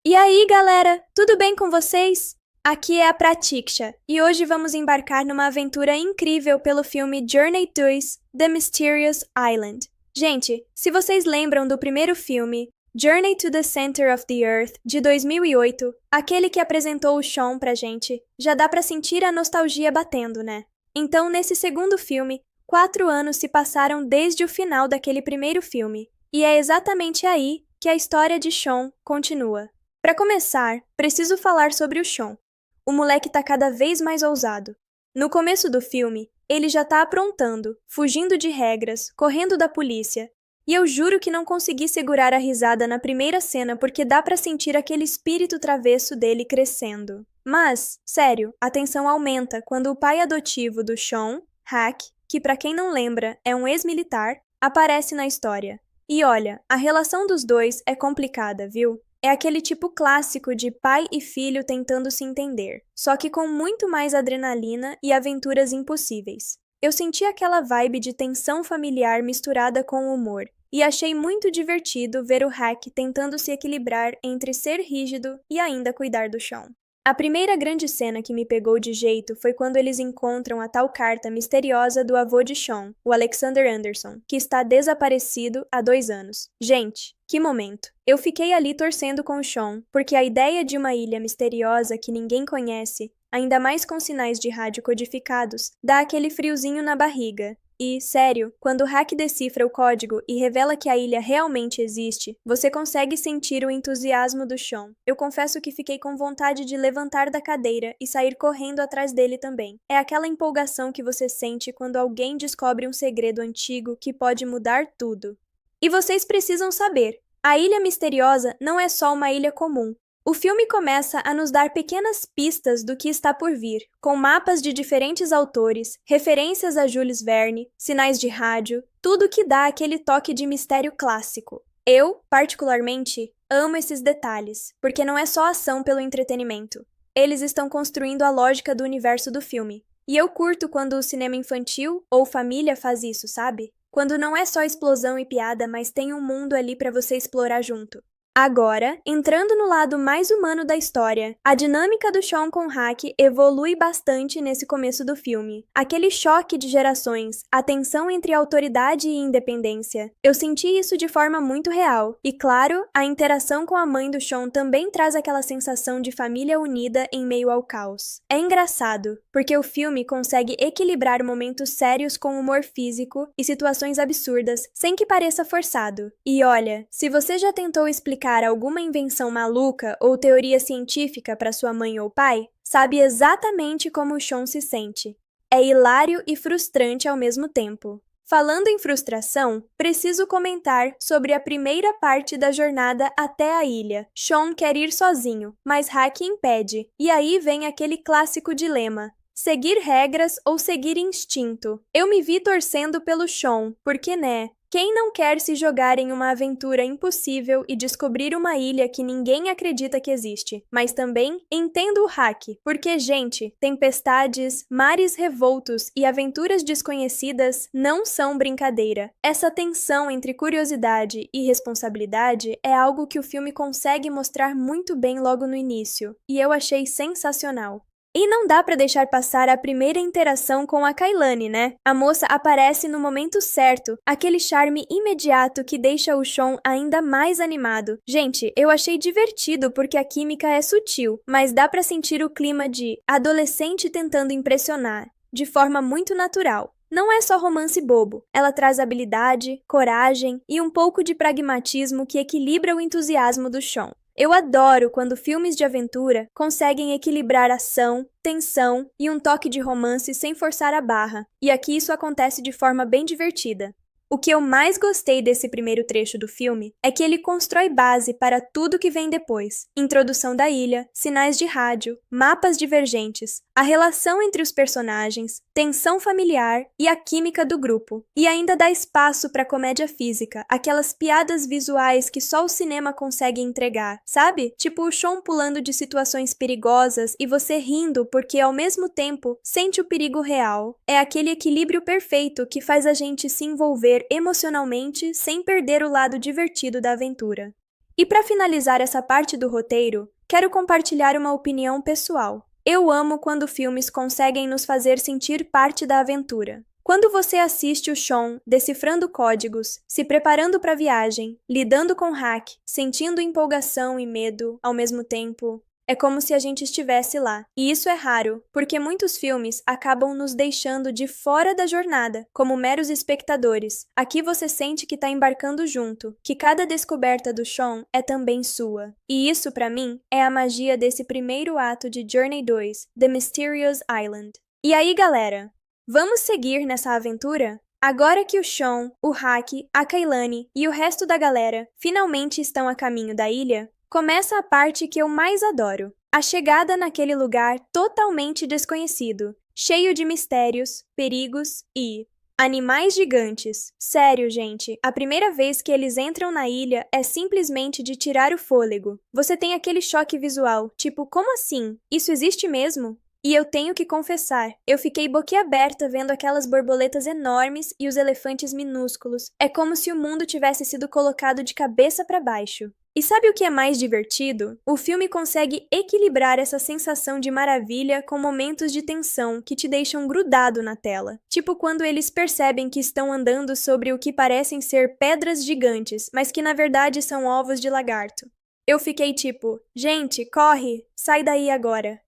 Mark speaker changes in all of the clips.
Speaker 1: E aí, galera, tudo bem com vocês? Aqui é a Pratiksha, e hoje vamos embarcar numa aventura incrível pelo filme Journey 2: The Mysterious Island. Gente, se vocês lembram do primeiro filme, Journey to the Center of the Earth, de 2008, aquele que apresentou o Sean pra gente, já dá pra sentir a nostalgia batendo, né? Então, nesse segundo filme, 4 anos se passaram desde o final daquele primeiro filme, e é exatamente aí que a história de Sean continua. Para começar, preciso falar sobre o Sean. O moleque tá cada vez mais ousado. No começo do filme, ele já tá aprontando, fugindo de regras, correndo da polícia. E eu juro que não consegui segurar a risada na primeira cena porque dá pra sentir aquele espírito travesso dele crescendo. Mas, sério, a tensão aumenta quando o pai adotivo do Sean, Hack, que pra quem não lembra é um ex-militar, aparece na história. E olha, a relação dos dois é complicada, viu? É aquele tipo clássico de pai e filho tentando se entender, só que com muito mais adrenalina e aventuras impossíveis. Eu senti aquela vibe de tensão familiar misturada com humor, e achei muito divertido ver o Hack tentando se equilibrar entre ser rígido e ainda cuidar do Sean. A primeira grande cena que me pegou de jeito foi quando eles encontram a tal carta misteriosa do avô de Sean, o Alexander Anderson, que está desaparecido há 2 anos. Gente, que momento! Eu fiquei ali torcendo com o Sean, porque a ideia de uma ilha misteriosa que ninguém conhece, ainda mais com sinais de rádio codificados, dá aquele friozinho na barriga. E, sério, quando o Hack decifra o código e revela que a ilha realmente existe, você consegue sentir o entusiasmo do Sean. Eu confesso que fiquei com vontade de levantar da cadeira e sair correndo atrás dele também. É aquela empolgação que você sente quando alguém descobre um segredo antigo que pode mudar tudo. E vocês precisam saber, a Ilha Misteriosa não é só uma ilha comum. O filme começa a nos dar pequenas pistas do que está por vir, com mapas de diferentes autores, referências a Jules Verne, sinais de rádio, tudo que dá aquele toque de mistério clássico. Eu, particularmente, amo esses detalhes, porque não é só ação pelo entretenimento. Eles estão construindo a lógica do universo do filme. E eu curto quando o cinema infantil ou família faz isso, sabe? Quando não é só explosão e piada, mas tem um mundo ali para você explorar junto. Agora, entrando no lado mais humano da história, a dinâmica do Sean com Hack evolui bastante nesse começo do filme. Aquele choque de gerações, a tensão entre autoridade e independência. Eu senti isso de forma muito real. E claro, a interação com a mãe do Sean também traz aquela sensação de família unida em meio ao caos. É engraçado, porque o filme consegue equilibrar momentos sérios com humor físico e situações absurdas, sem que pareça forçado. E olha, se você já tentou explicar alguma invenção maluca ou teoria científica para sua mãe ou pai, sabe exatamente como o Sean se sente. É hilário e frustrante ao mesmo tempo. Falando em frustração, preciso comentar sobre a primeira parte da jornada até a ilha. Sean quer ir sozinho, mas Hack impede, e aí vem aquele clássico dilema. Seguir regras ou seguir instinto? Eu me vi torcendo pelo Sean, porque né? Quem não quer se jogar em uma aventura impossível e descobrir uma ilha que ninguém acredita que existe? Mas também entendo o Hack, porque, gente, tempestades, mares revoltos e aventuras desconhecidas não são brincadeira. Essa tensão entre curiosidade e responsabilidade é algo que o filme consegue mostrar muito bem logo no início, e eu achei sensacional. E não dá pra deixar passar a primeira interação com a Kailane, né? A moça aparece no momento certo, aquele charme imediato que deixa o Sean ainda mais animado. Gente, eu achei divertido porque a química é sutil, mas dá pra sentir o clima de adolescente tentando impressionar, de forma muito natural. Não é só romance bobo, ela traz habilidade, coragem e um pouco de pragmatismo que equilibra o entusiasmo do Sean. Eu adoro quando filmes de aventura conseguem equilibrar ação, tensão e um toque de romance sem forçar a barra, e aqui isso acontece de forma bem divertida. O que eu mais gostei desse primeiro trecho do filme é que ele constrói base para tudo que vem depois. Introdução da ilha, sinais de rádio, mapas divergentes, a relação entre os personagens, tensão familiar e a química do grupo. E ainda dá espaço para comédia física, aquelas piadas visuais que só o cinema consegue entregar, sabe? Tipo o Sean pulando de situações perigosas e você rindo porque ao mesmo tempo sente o perigo real. É aquele equilíbrio perfeito que faz a gente se envolver emocionalmente sem perder o lado divertido da aventura. E para finalizar essa parte do roteiro, quero compartilhar uma opinião pessoal. Eu amo quando filmes conseguem nos fazer sentir parte da aventura. Quando você assiste o Sean decifrando códigos, se preparando para a viagem, lidando com hack, sentindo empolgação e medo ao mesmo tempo, é como se a gente estivesse lá. E isso é raro, porque muitos filmes acabam nos deixando de fora da jornada, como meros espectadores. Aqui você sente que está embarcando junto, que cada descoberta do Sean é também sua. E isso, para mim, é a magia desse primeiro ato de Journey 2, The Mysterious Island. E aí, galera? Vamos seguir nessa aventura? Agora que o Sean, o Hack, a Kailani e o resto da galera finalmente estão a caminho da ilha, começa a parte que eu mais adoro, a chegada naquele lugar totalmente desconhecido, cheio de mistérios, perigos e animais gigantes. Sério, gente, a primeira vez que eles entram na ilha é simplesmente de tirar o fôlego. Você tem aquele choque visual, tipo, como assim? Isso existe mesmo? E eu tenho que confessar, eu fiquei boquiaberta vendo aquelas borboletas enormes e os elefantes minúsculos. É como se o mundo tivesse sido colocado de cabeça para baixo. E sabe o que é mais divertido? O filme consegue equilibrar essa sensação de maravilha com momentos de tensão que te deixam grudado na tela. Tipo quando eles percebem que estão andando sobre o que parecem ser pedras gigantes, mas que na verdade são ovos de lagarto. Eu fiquei tipo, gente, corre, sai daí agora.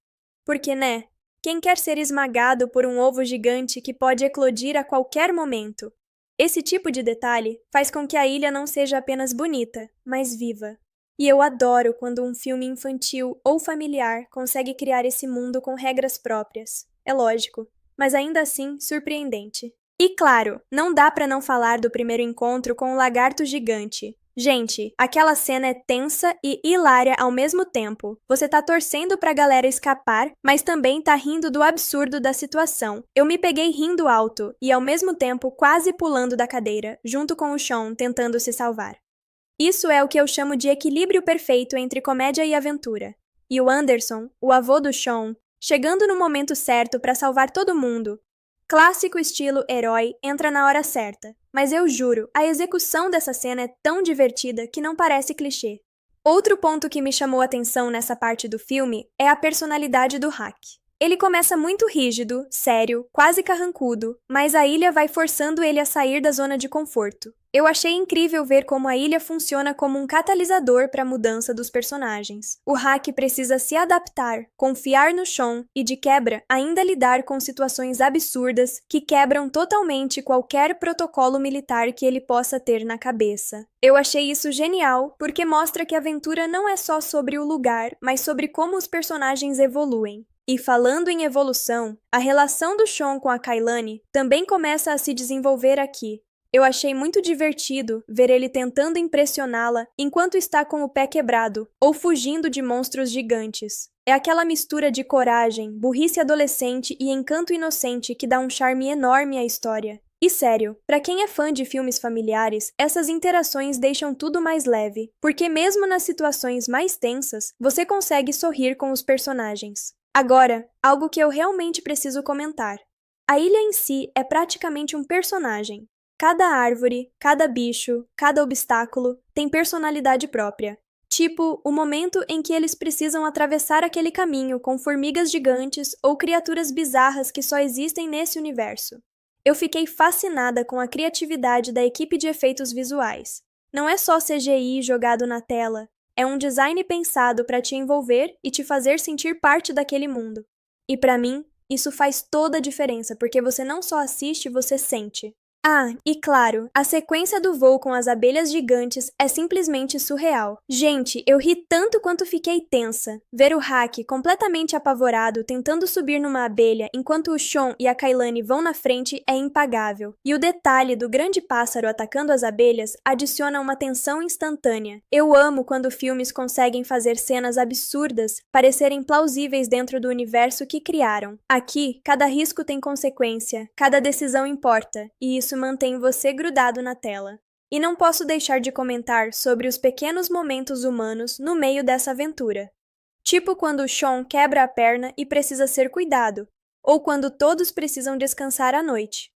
Speaker 1: Porque, né? Quem quer ser esmagado por um ovo gigante que pode eclodir a qualquer momento? Esse tipo de detalhe faz com que a ilha não seja apenas bonita, mas viva. E eu adoro quando um filme infantil ou familiar consegue criar esse mundo com regras próprias. É lógico, mas ainda assim surpreendente. E claro, não dá pra não falar do primeiro encontro com o lagarto gigante. Gente, aquela cena é tensa e hilária ao mesmo tempo. Você tá torcendo pra galera escapar, mas também tá rindo do absurdo da situação. Eu me peguei rindo alto e ao mesmo tempo quase pulando da cadeira, junto com o Sean tentando se salvar. Isso é o que eu chamo de equilíbrio perfeito entre comédia e aventura. E o Anderson, o avô do Sean, chegando no momento certo pra salvar todo mundo. Clássico estilo herói entra na hora certa, mas eu juro, a execução dessa cena é tão divertida que não parece clichê. Outro ponto que me chamou a atenção nessa parte do filme é a personalidade do Hack. Ele começa muito rígido, sério, quase carrancudo, mas a ilha vai forçando ele a sair da zona de conforto. Eu achei incrível ver como a ilha funciona como um catalisador para a mudança dos personagens. O Hack precisa se adaptar, confiar no Sean e, de quebra, ainda lidar com situações absurdas que quebram totalmente qualquer protocolo militar que ele possa ter na cabeça. Eu achei isso genial, porque mostra que a aventura não é só sobre o lugar, mas sobre como os personagens evoluem. E falando em evolução, a relação do Sean com a Kailani também começa a se desenvolver aqui. Eu achei muito divertido ver ele tentando impressioná-la enquanto está com o pé quebrado ou fugindo de monstros gigantes. É aquela mistura de coragem, burrice adolescente e encanto inocente que dá um charme enorme à história. E sério, pra quem é fã de filmes familiares, essas interações deixam tudo mais leve, porque mesmo nas situações mais tensas, você consegue sorrir com os personagens. Agora, algo que eu realmente preciso comentar. A ilha em si é praticamente um personagem. Cada árvore, cada bicho, cada obstáculo tem personalidade própria. Tipo, o momento em que eles precisam atravessar aquele caminho com formigas gigantes ou criaturas bizarras que só existem nesse universo. Eu fiquei fascinada com a criatividade da equipe de efeitos visuais. Não é só CGI jogado na tela, é um design pensado para te envolver e te fazer sentir parte daquele mundo. E para mim, isso faz toda a diferença, porque você não só assiste, você sente. Ah, e claro, a sequência do voo com as abelhas gigantes é simplesmente surreal. Gente, eu ri tanto quanto fiquei tensa. Ver o Hack completamente apavorado tentando subir numa abelha enquanto o Sean e a Kailani vão na frente é impagável. E o detalhe do grande pássaro atacando as abelhas adiciona uma tensão instantânea. Eu amo quando filmes conseguem fazer cenas absurdas parecerem plausíveis dentro do universo que criaram. Aqui, cada risco tem consequência, cada decisão importa, e isso mantém você grudado na tela. E não posso deixar de comentar sobre os pequenos momentos humanos no meio dessa aventura. Tipo quando o Sean quebra a perna e precisa ser cuidado, ou quando todos precisam descansar à noite.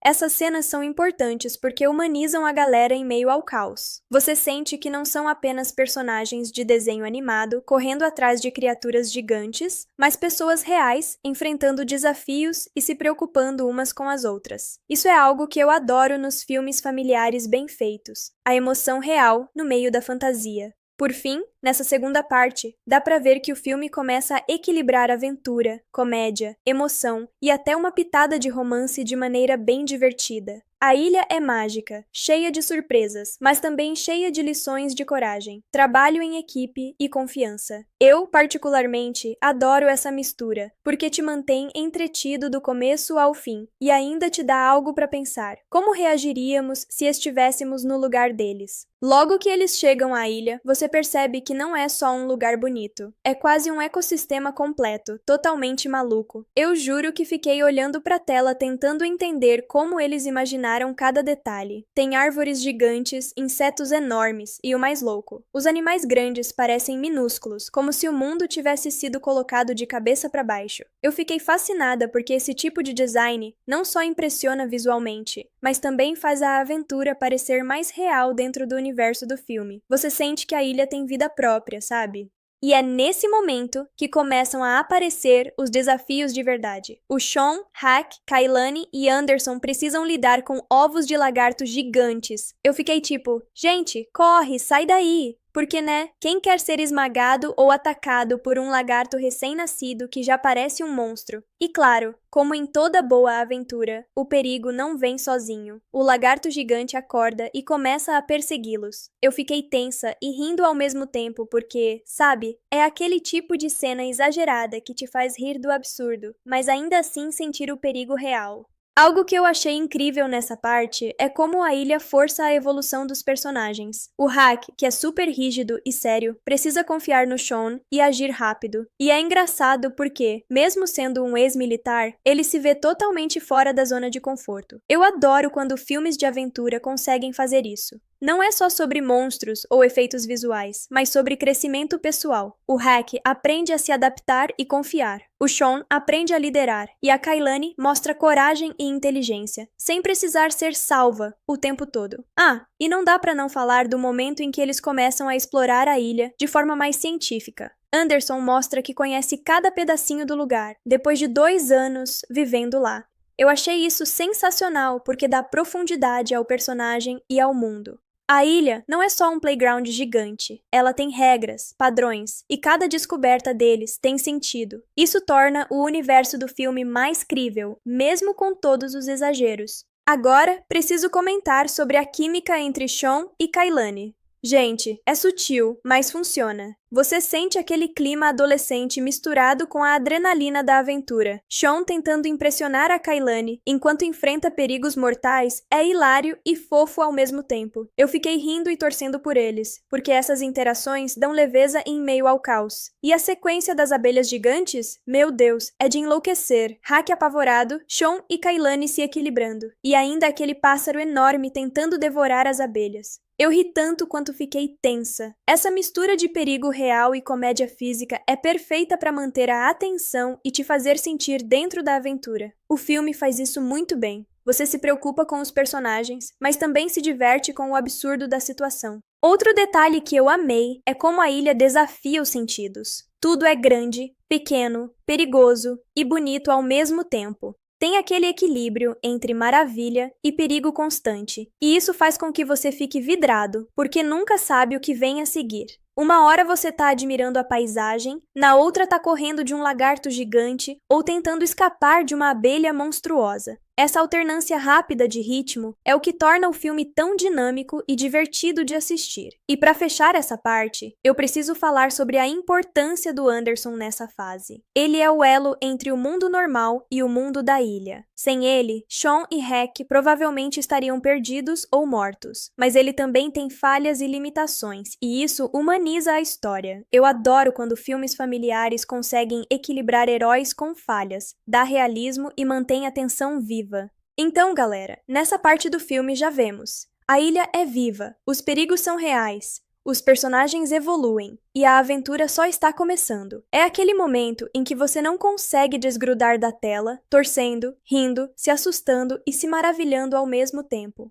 Speaker 1: Essas cenas são importantes porque humanizam a galera em meio ao caos. Você sente que não são apenas personagens de desenho animado correndo atrás de criaturas gigantes, mas pessoas reais enfrentando desafios e se preocupando umas com as outras. Isso é algo que eu adoro nos filmes familiares bem feitos, a emoção real no meio da fantasia. Por fim, nessa segunda parte, dá pra ver que o filme começa a equilibrar aventura, comédia, emoção e até uma pitada de romance de maneira bem divertida. A ilha é mágica, cheia de surpresas, mas também cheia de lições de coragem, trabalho em equipe e confiança. Eu, particularmente, adoro essa mistura, porque te mantém entretido do começo ao fim e ainda te dá algo para pensar. Como reagiríamos se estivéssemos no lugar deles? Logo que eles chegam à ilha, você percebe que não é só um lugar bonito. É quase um ecossistema completo, totalmente maluco. Eu juro que fiquei olhando para a tela tentando entender como eles imaginaram cada detalhe. Tem árvores gigantes, insetos enormes e o mais louco, os animais grandes parecem minúsculos, como se o mundo tivesse sido colocado de cabeça para baixo. Eu fiquei fascinada porque esse tipo de design não só impressiona visualmente, mas também faz a aventura parecer mais real dentro do universo do filme. Você sente que a ilha tem vida própria, sabe? E é nesse momento que começam a aparecer os desafios de verdade. O Shawn, Hack, Kailane e Anderson precisam lidar com ovos de lagarto gigantes. Eu fiquei tipo, gente, corre, sai daí! Porque, né, quem quer ser esmagado ou atacado por um lagarto recém-nascido que já parece um monstro? E claro, como em toda boa aventura, o perigo não vem sozinho. O lagarto gigante acorda e começa a persegui-los. Eu fiquei tensa e rindo ao mesmo tempo porque, sabe, é aquele tipo de cena exagerada que te faz rir do absurdo, mas ainda assim sentir o perigo real. Algo que eu achei incrível nessa parte é como a ilha força a evolução dos personagens. O Hack, que é super rígido e sério, precisa confiar no Shawn e agir rápido. E é engraçado porque, mesmo sendo um ex-militar, ele se vê totalmente fora da zona de conforto. Eu adoro quando filmes de aventura conseguem fazer isso. Não é só sobre monstros ou efeitos visuais, mas sobre crescimento pessoal. O Hack aprende a se adaptar e confiar. O Shawn aprende a liderar e a Kailane mostra coragem e inteligência, sem precisar ser salva o tempo todo. Ah, e não dá pra não falar do momento em que eles começam a explorar a ilha de forma mais científica. Anderson mostra que conhece cada pedacinho do lugar, depois de 2 anos vivendo lá. Eu achei isso sensacional porque dá profundidade ao personagem e ao mundo. A ilha não é só um playground gigante, ela tem regras, padrões, e cada descoberta deles tem sentido. Isso torna o universo do filme mais crível, mesmo com todos os exageros. Agora, preciso comentar sobre a química entre Shawn e Kailane. Gente, é sutil, mas funciona. Você sente aquele clima adolescente misturado com a adrenalina da aventura. Shawn tentando impressionar a Kailane enquanto enfrenta perigos mortais é hilário e fofo ao mesmo tempo. Eu fiquei rindo e torcendo por eles, porque essas interações dão leveza em meio ao caos. E a sequência das abelhas gigantes? Meu Deus, é de enlouquecer. Hack apavorado, Shawn e Kailane se equilibrando. E ainda aquele pássaro enorme tentando devorar as abelhas. Eu ri tanto quanto fiquei tensa. Essa mistura de perigo real e comédia física é perfeita para manter a atenção e te fazer sentir dentro da aventura. O filme faz isso muito bem. Você se preocupa com os personagens, mas também se diverte com o absurdo da situação. Outro detalhe que eu amei é como a ilha desafia os sentidos. Tudo é grande, pequeno, perigoso e bonito ao mesmo tempo. Tem aquele equilíbrio entre maravilha e perigo constante, e isso faz com que você fique vidrado, porque nunca sabe o que vem a seguir. Uma hora você tá admirando a paisagem, na outra tá correndo de um lagarto gigante ou tentando escapar de uma abelha monstruosa. Essa alternância rápida de ritmo é o que torna o filme tão dinâmico e divertido de assistir. E para fechar essa parte, eu preciso falar sobre a importância do Anderson nessa fase. Ele é o elo entre o mundo normal e o mundo da ilha. Sem ele, Shawn e Hack provavelmente estariam perdidos ou mortos. Mas ele também tem falhas e limitações, e isso humaniza a história. Eu adoro quando filmes familiares conseguem equilibrar heróis com falhas, dá realismo e mantém a tensão viva. Então, galera, nessa parte do filme já vemos. A ilha é viva, os perigos são reais, Os personagens evoluem e a aventura só está começando. É aquele momento em que você não consegue desgrudar da tela, torcendo, rindo, se assustando e se maravilhando ao mesmo tempo.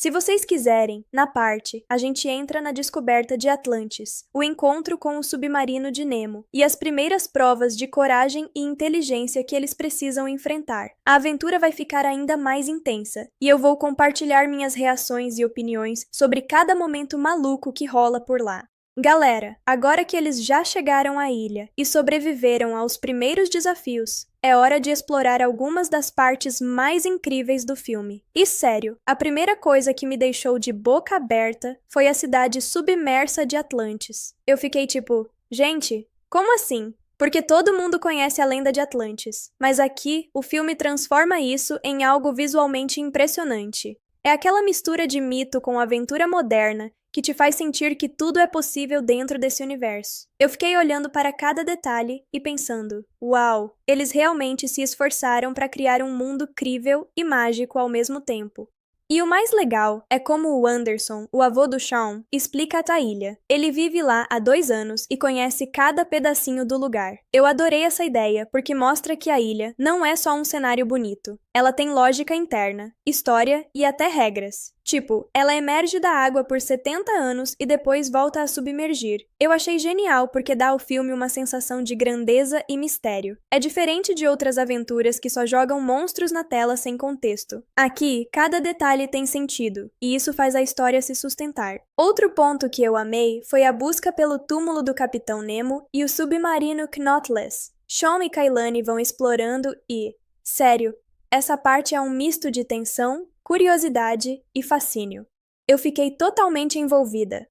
Speaker 1: Se vocês quiserem, na parte, a gente entra na descoberta de Atlantis, o encontro com o submarino de Nemo e as primeiras provas de coragem e inteligência que eles precisam enfrentar. A aventura vai ficar ainda mais intensa, e eu vou compartilhar minhas reações e opiniões sobre cada momento maluco que rola por lá. Galera, agora que eles já chegaram à ilha e sobreviveram aos primeiros desafios, é hora de explorar algumas das partes mais incríveis do filme. E sério, a primeira coisa que me deixou de boca aberta foi a cidade submersa de Atlantis. Eu fiquei tipo, gente, como assim? Porque todo mundo conhece a lenda de Atlantis, mas aqui o filme transforma isso em algo visualmente impressionante. É aquela mistura de mito com aventura moderna que te faz sentir que tudo é possível dentro desse universo. Eu fiquei olhando para cada detalhe e pensando, uau, eles realmente se esforçaram para criar um mundo crível e mágico ao mesmo tempo. E o mais legal é como o Anderson, o avô do Sean, explica a Taília. Ele vive lá há 2 anos e conhece cada pedacinho do lugar. Eu adorei essa ideia porque mostra que a ilha não é só um cenário bonito. Ela tem lógica interna, história e até regras. Tipo, ela emerge da água por 70 anos e depois volta a submergir. Eu achei genial porque dá ao filme uma sensação de grandeza e mistério. É diferente de outras aventuras que só jogam monstros na tela sem contexto. Aqui, cada detalhe tem sentido, e isso faz a história se sustentar. Outro ponto que eu amei foi a busca pelo túmulo do Capitão Nemo e o submarino Knotless. Sean e Kailani vão explorando e, sério, essa parte é um misto de tensão, curiosidade e fascínio. Eu fiquei totalmente envolvida.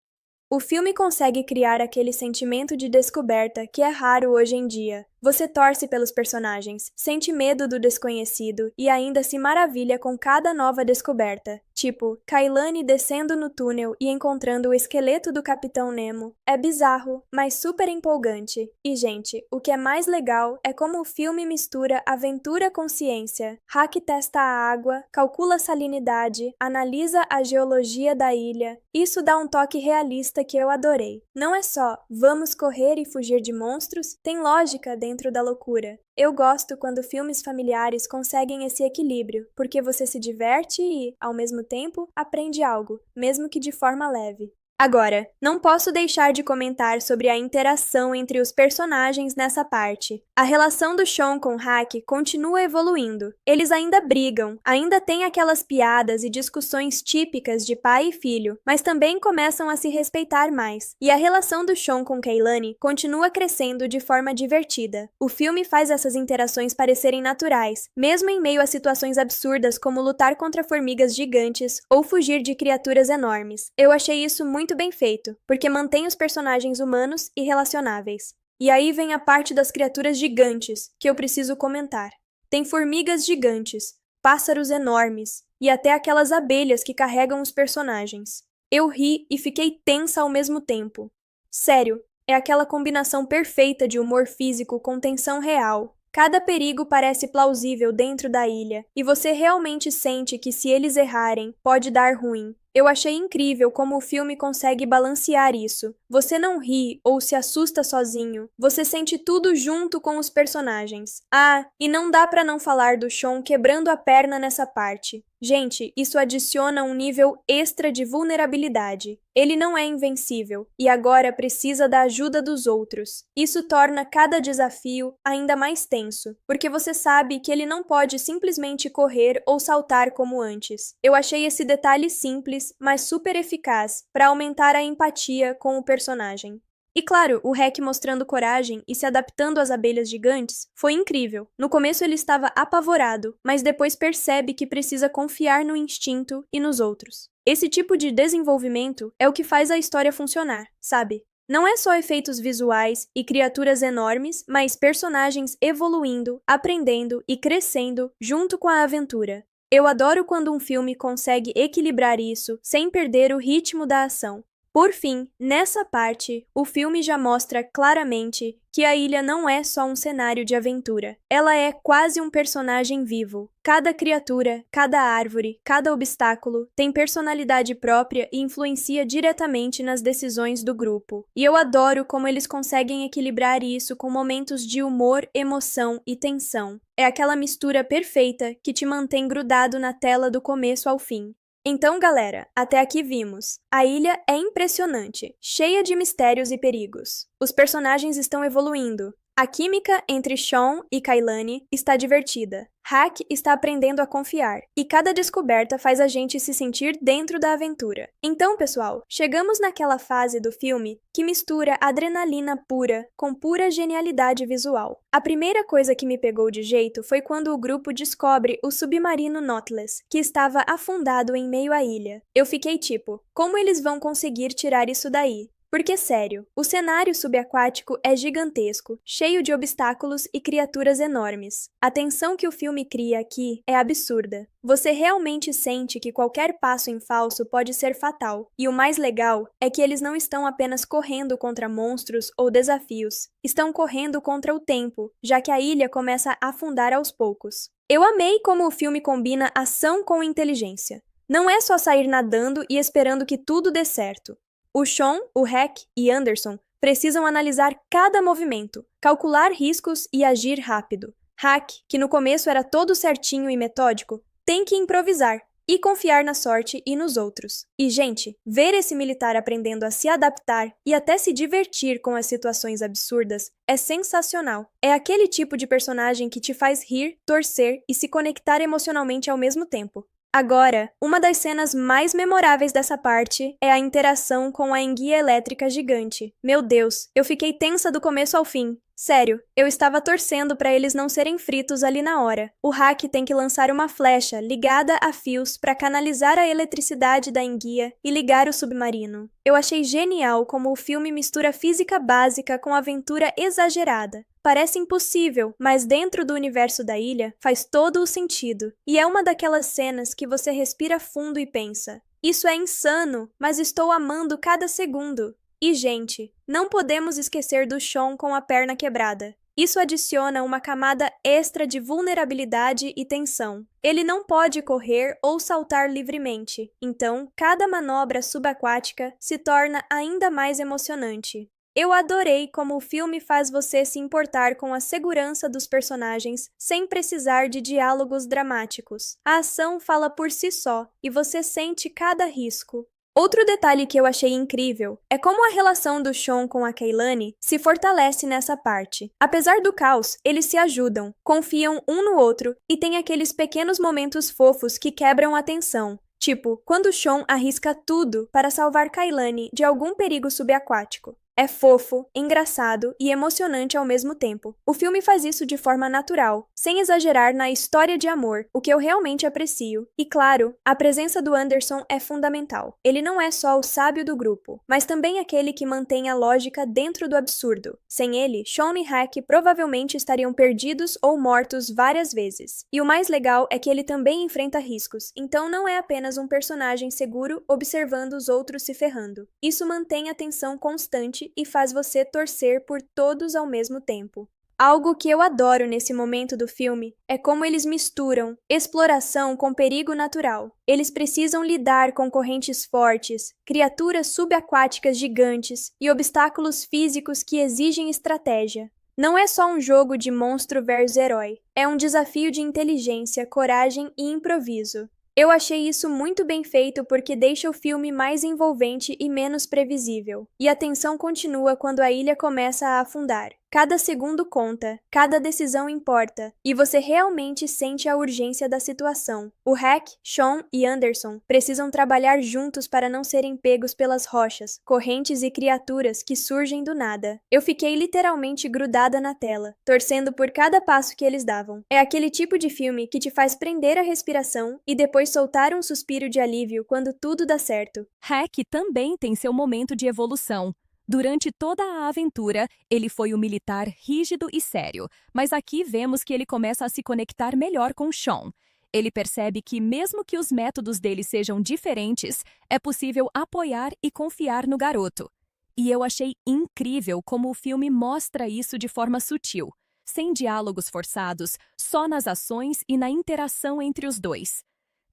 Speaker 1: O filme consegue criar aquele sentimento de descoberta que é raro hoje em dia. Você torce pelos personagens, sente medo do desconhecido e ainda se maravilha com cada nova descoberta. Tipo, Kailani descendo no túnel e encontrando o esqueleto do Capitão Nemo. É bizarro, mas super empolgante. E, gente, o que é mais legal é como o filme mistura aventura com ciência. Hack testa a água, calcula a salinidade, analisa a geologia da ilha. Isso dá um toque realista que eu adorei. Não é só, vamos correr e fugir de monstros, tem lógica dentro da loucura. Eu gosto quando filmes familiares conseguem esse equilíbrio, porque você se diverte e, ao mesmo tempo, aprende algo, mesmo que de forma leve. Agora, não posso deixar de comentar sobre a interação entre os personagens nessa parte. A relação do Sean com Hack continua evoluindo. Eles ainda brigam, ainda têm aquelas piadas e discussões típicas de pai e filho, mas também começam a se respeitar mais. E a relação do Sean com Kailani continua crescendo de forma divertida. O filme faz essas interações parecerem naturais, mesmo em meio a situações absurdas como lutar contra formigas gigantes ou fugir de criaturas enormes. Eu achei isso muito bem feito, porque mantém os personagens humanos e relacionáveis. E aí vem a parte das criaturas gigantes, que eu preciso comentar. Tem formigas gigantes, pássaros enormes, e até aquelas abelhas que carregam os personagens. Eu ri e fiquei tensa ao mesmo tempo. Sério, é aquela combinação perfeita de humor físico com tensão real. Cada perigo parece plausível dentro da ilha, e você realmente sente que se eles errarem, pode dar ruim. Eu achei incrível como o filme consegue balancear isso. Você não ri ou se assusta sozinho, você sente tudo junto com os personagens. Ah, e não dá pra não falar do Sean quebrando a perna nessa parte. Gente, isso adiciona um nível extra de vulnerabilidade. Ele não é invencível, e agora precisa da ajuda dos outros. Isso torna cada desafio ainda mais tenso, porque você sabe que ele não pode simplesmente correr ou saltar como antes. Eu achei esse detalhe simples, mas super eficaz, para aumentar a empatia com o personagem. E claro, o Hack mostrando coragem e se adaptando às abelhas gigantes foi incrível. No começo ele estava apavorado, mas depois percebe que precisa confiar no instinto e nos outros. Esse tipo de desenvolvimento é o que faz a história funcionar, sabe? Não é só efeitos visuais e criaturas enormes, mas personagens evoluindo, aprendendo e crescendo junto com a aventura. Eu adoro quando um filme consegue equilibrar isso sem perder o ritmo da ação. Por fim, nessa parte, o filme já mostra claramente que a ilha não é só um cenário de aventura. Ela é quase um personagem vivo. Cada criatura, cada árvore, cada obstáculo tem personalidade própria e influencia diretamente nas decisões do grupo. E eu adoro como eles conseguem equilibrar isso com momentos de humor, emoção e tensão. É aquela mistura perfeita que te mantém grudado na tela do começo ao fim. Então, galera, até aqui vimos. A ilha é impressionante, cheia de mistérios e perigos. Os personagens estão evoluindo. A química entre Sean e Kailani está divertida. Hack está aprendendo a confiar, e cada descoberta faz a gente se sentir dentro da aventura. Então, pessoal, chegamos naquela fase do filme que mistura adrenalina pura com pura genialidade visual. A primeira coisa que me pegou de jeito foi quando o grupo descobre o submarino Nautilus, que estava afundado em meio à ilha. Eu fiquei tipo, como eles vão conseguir tirar isso daí? Porque, sério, o cenário subaquático é gigantesco, cheio de obstáculos e criaturas enormes. A tensão que o filme cria aqui é absurda. Você realmente sente que qualquer passo em falso pode ser fatal. E o mais legal é que eles não estão apenas correndo contra monstros ou desafios, estão correndo contra o tempo, já que a ilha começa a afundar aos poucos. Eu amei como o filme combina ação com inteligência. Não é só sair nadando e esperando que tudo dê certo. O Sean, o Hack e Anderson precisam analisar cada movimento, calcular riscos e agir rápido. Hack, que no começo era todo certinho e metódico, tem que improvisar e confiar na sorte e nos outros. E, gente, ver esse militar aprendendo a se adaptar e até se divertir com as situações absurdas é sensacional. É aquele tipo de personagem que te faz rir, torcer e se conectar emocionalmente ao mesmo tempo. Agora, uma das cenas mais memoráveis dessa parte é a interação com a enguia elétrica gigante. Meu Deus, eu fiquei tensa do começo ao fim. Sério, eu estava torcendo para eles não serem fritos ali na hora. O Hack tem que lançar uma flecha ligada a fios para canalizar a eletricidade da enguia e ligar o submarino. Eu achei genial como o filme mistura física básica com aventura exagerada. Parece impossível, mas dentro do universo da ilha faz todo o sentido. E é uma daquelas cenas que você respira fundo e pensa: isso é insano, mas estou amando cada segundo. E, gente, não podemos esquecer do Sean com a perna quebrada. Isso adiciona uma camada extra de vulnerabilidade e tensão. Ele não pode correr ou saltar livremente, então cada manobra subaquática se torna ainda mais emocionante. Eu adorei como o filme faz você se importar com a segurança dos personagens sem precisar de diálogos dramáticos. A ação fala por si só e você sente cada risco. Outro detalhe que eu achei incrível é como a relação do Sean com a Kailani se fortalece nessa parte. Apesar do caos, eles se ajudam, confiam um no outro e têm aqueles pequenos momentos fofos que quebram a tensão. Tipo, quando Sean arrisca tudo para salvar Kailani de algum perigo subaquático. É fofo, engraçado e emocionante ao mesmo tempo. O filme faz isso de forma natural, sem exagerar na história de amor, o que eu realmente aprecio. E claro, a presença do Anderson é fundamental. Ele não é só o sábio do grupo, mas também aquele que mantém a lógica dentro do absurdo. Sem ele, Sean e Hack provavelmente estariam perdidos ou mortos várias vezes. E o mais legal é que ele também enfrenta riscos, então não é apenas um personagem seguro observando os outros se ferrando. Isso mantém a tensão constante e faz você torcer por todos ao mesmo tempo. Algo que eu adoro nesse momento do filme é como eles misturam exploração com perigo natural. Eles precisam lidar com correntes fortes, criaturas subaquáticas gigantes e obstáculos físicos que exigem estratégia. Não é só um jogo de monstro versus herói, é um desafio de inteligência, coragem e improviso. Eu achei isso muito bem feito porque deixa o filme mais envolvente e menos previsível. E a tensão continua quando a ilha começa a afundar. Cada segundo conta, cada decisão importa, e você realmente sente a urgência da situação. O Hack, Sean e Anderson precisam trabalhar juntos para não serem pegos pelas rochas, correntes e criaturas que surgem do nada. Eu fiquei literalmente grudada na tela, torcendo por cada passo que eles davam. É aquele tipo de filme que te faz prender a respiração e depois soltar um suspiro de alívio quando tudo dá certo.
Speaker 2: Hack também tem seu momento de evolução. Durante toda a aventura, ele foi um militar rígido e sério, mas aqui vemos que ele começa a se conectar melhor com Sean. Ele percebe que, mesmo que os métodos dele sejam diferentes, é possível apoiar e confiar no garoto. E eu achei incrível como o filme mostra isso de forma sutil, sem diálogos forçados, só nas ações e na interação entre os dois.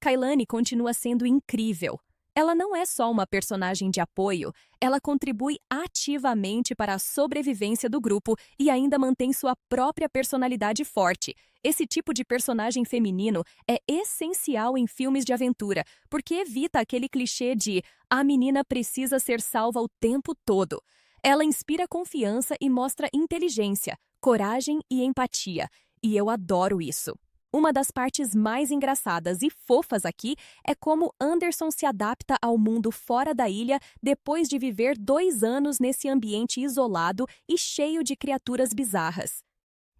Speaker 2: Kailani continua sendo incrível. Ela não é só uma personagem de apoio, ela contribui ativamente para a sobrevivência do grupo e ainda mantém sua própria personalidade forte. Esse tipo de personagem feminino é essencial em filmes de aventura, porque evita aquele clichê de a menina precisa ser salva o tempo todo. Ela inspira confiança e mostra inteligência, coragem e empatia, e eu adoro isso. Uma das partes mais engraçadas e fofas aqui é como Anderson se adapta ao mundo fora da ilha depois de viver 2 anos nesse ambiente isolado e cheio de criaturas bizarras.